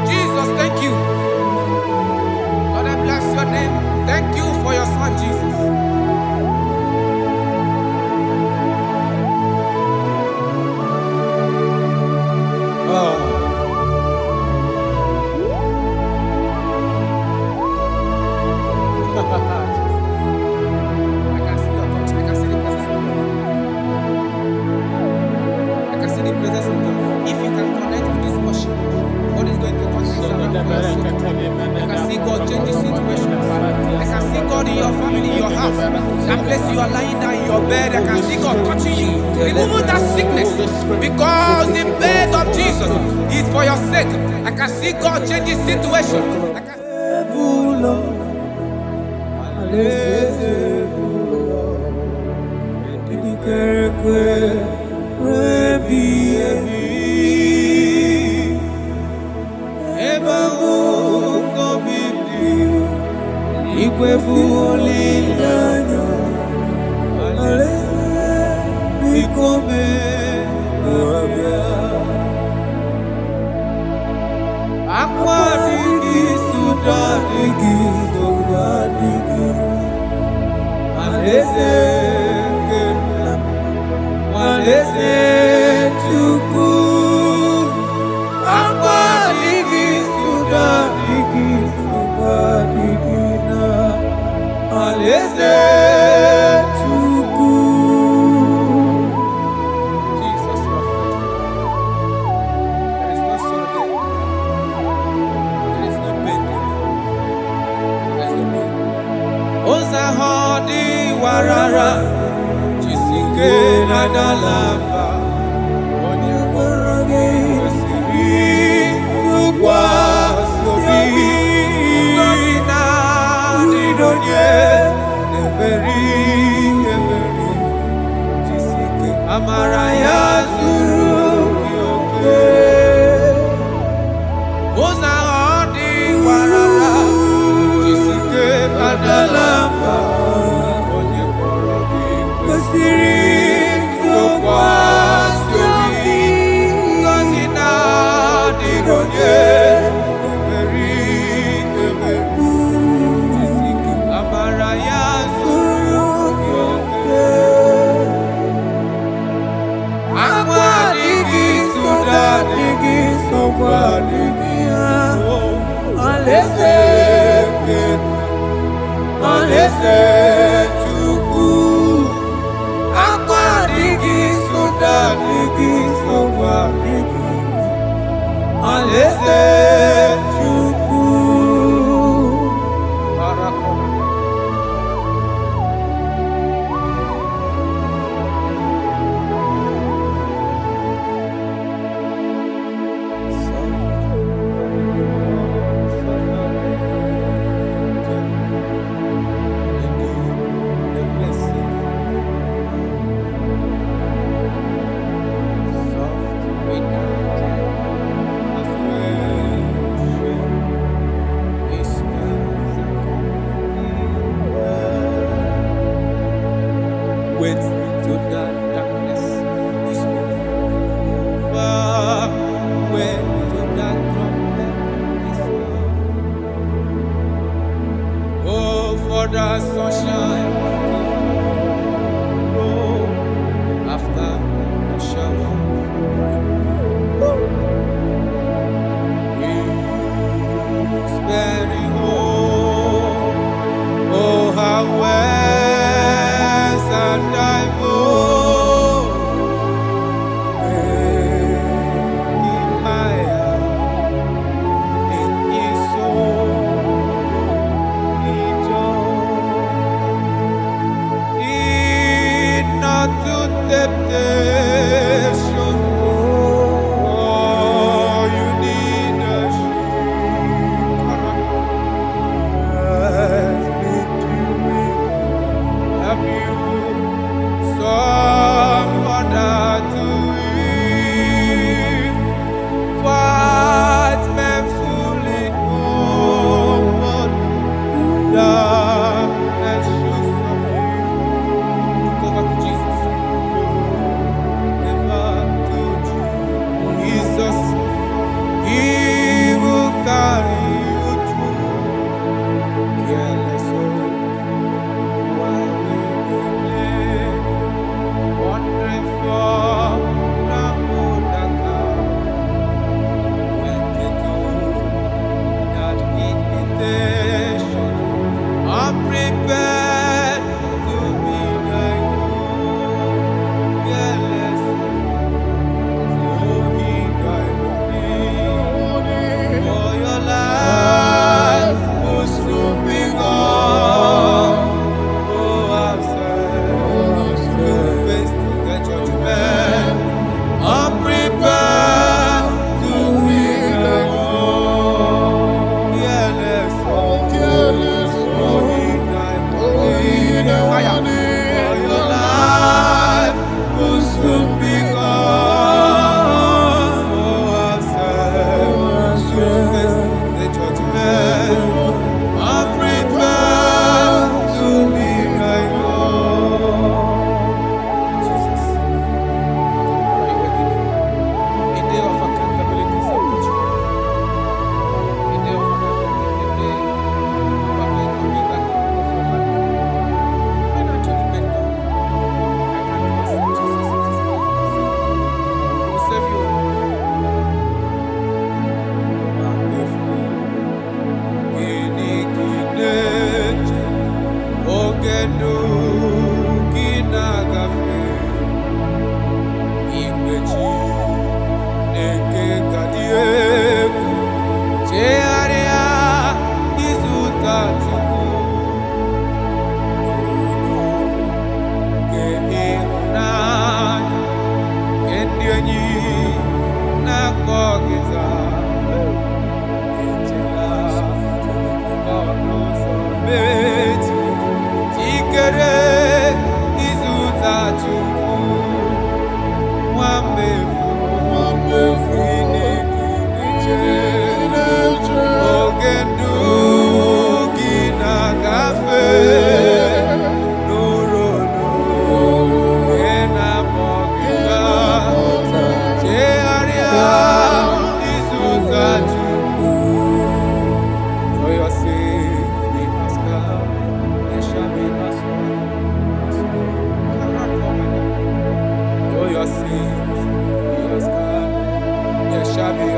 Jesus, thank you. Lord, I bless your name. Thank you for your son, Jesus. I can see your touch. I can see the presence of God. I can see the presence of God. If you can connect with this worship, God is going to touch this around for your soul. I can see God change the situation. I can see God in your family, in your house. That place you are lying down in your bed, I can see God touching you, removing that sickness. Because the bed of Jesus is for your sake. I can see God change the situation. I can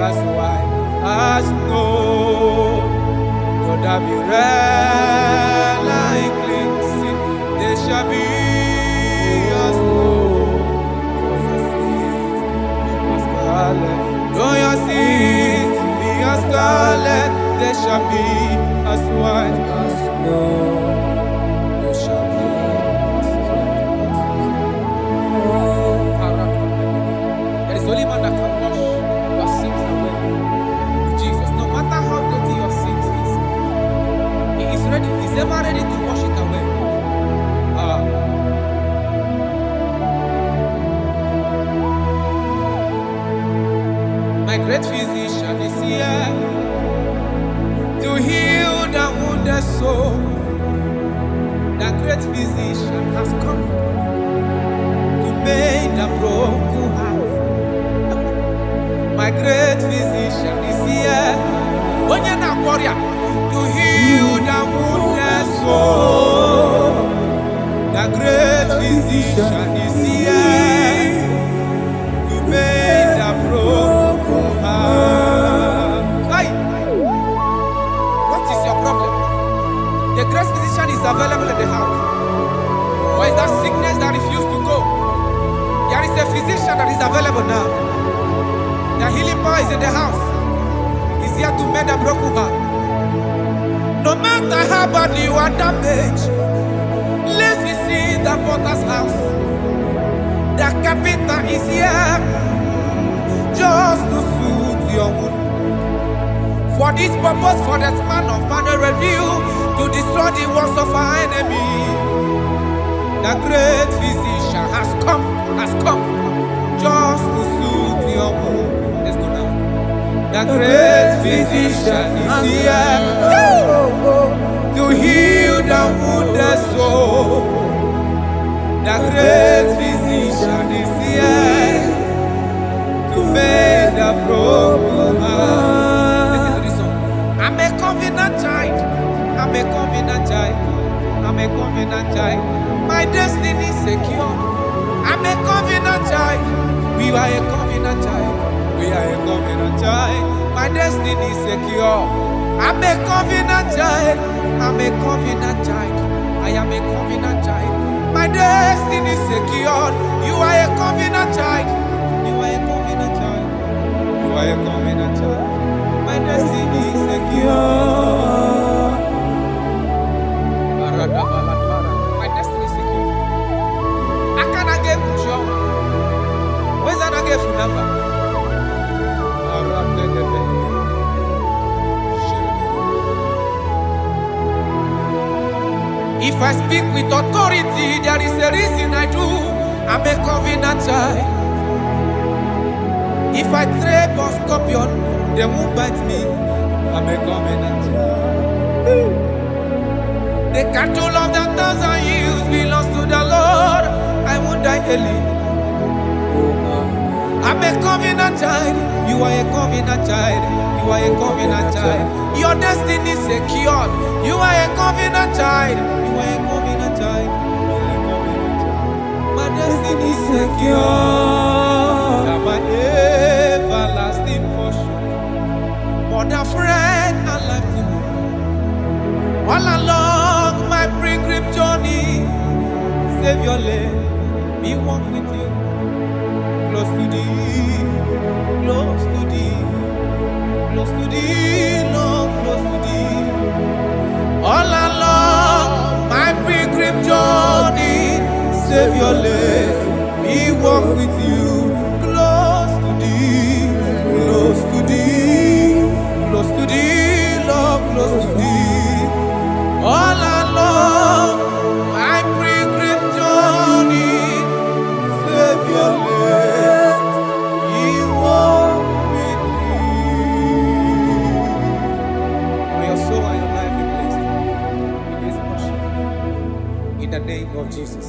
as white as snow. Though there be red like cleansing, they shall be as snow. Though your sins be as scarlet, they shall be as white as snow. They shall be as white as snow. There is only one that can wash your sins away. Jesus, no matter how dirty your sins is, He is ready. He's ever ready to wash it away. My great physician is here to heal the wounded soul. The great physician has come to make the broken heart. My great physician is here, to heal the wounded soul. The great physician is here to make the broken heart. Hey! What is your problem? The great physician is available in the house. Or is that sickness that refused to go? There is a physician that is available now. The healing power is in the house. He's here to mend a broken heart. No matter how badly you are damaged, let's visit the potter's house. The carpenter is here just to soothe your wound. For this purpose, for the man of man review, to destroy the works of our enemy. The great physician has come just to soothe your wound. Let's go now. The great physician is here to heal the wounded soul. The great physician is here to make the broken heart. Listen to this song. I'm a covenant child. I'm a covenant child. I'm a covenant child. My destiny is secure. I'm a covenant child. We are a covenant child. We are a covenant child. My destiny is secure. I'm a covenant child. I'm a covenant child. I am a covenant child. My destiny is secure. You are a covenant child. You are a covenant child. You are a covenant child. My destiny is secure. My destiny is secure. I cannot get sure. Where's that I get phone number? If I speak with authority, there is a reason I do. I'm a covenant child. If I tread on scorpion, they won't bite me. I'm a covenant child. The cattle of the 1,000 hills belongs to the Lord. I won't die early. I'm a covenant child. You are a covenant child. You are a covenant child. Your destiny is secured. You are a covenant child. You are a covenant child. You are a covenant child. My destiny is secure. I'm my everlasting portion. More than friend and life to me. All along my pilgrim journey, Savior, let me walk with you. Close to thee, close to thee, close to thee, Lord, close to thee. All along my pilgrim journey, Savior, let me walk with you. Close to thee, close to thee, close to thee, Lord, close to thee. All along my pilgrim journey, Savior, let me walk with you. May your soul and your life be blessed in this worship. In the name of Jesus.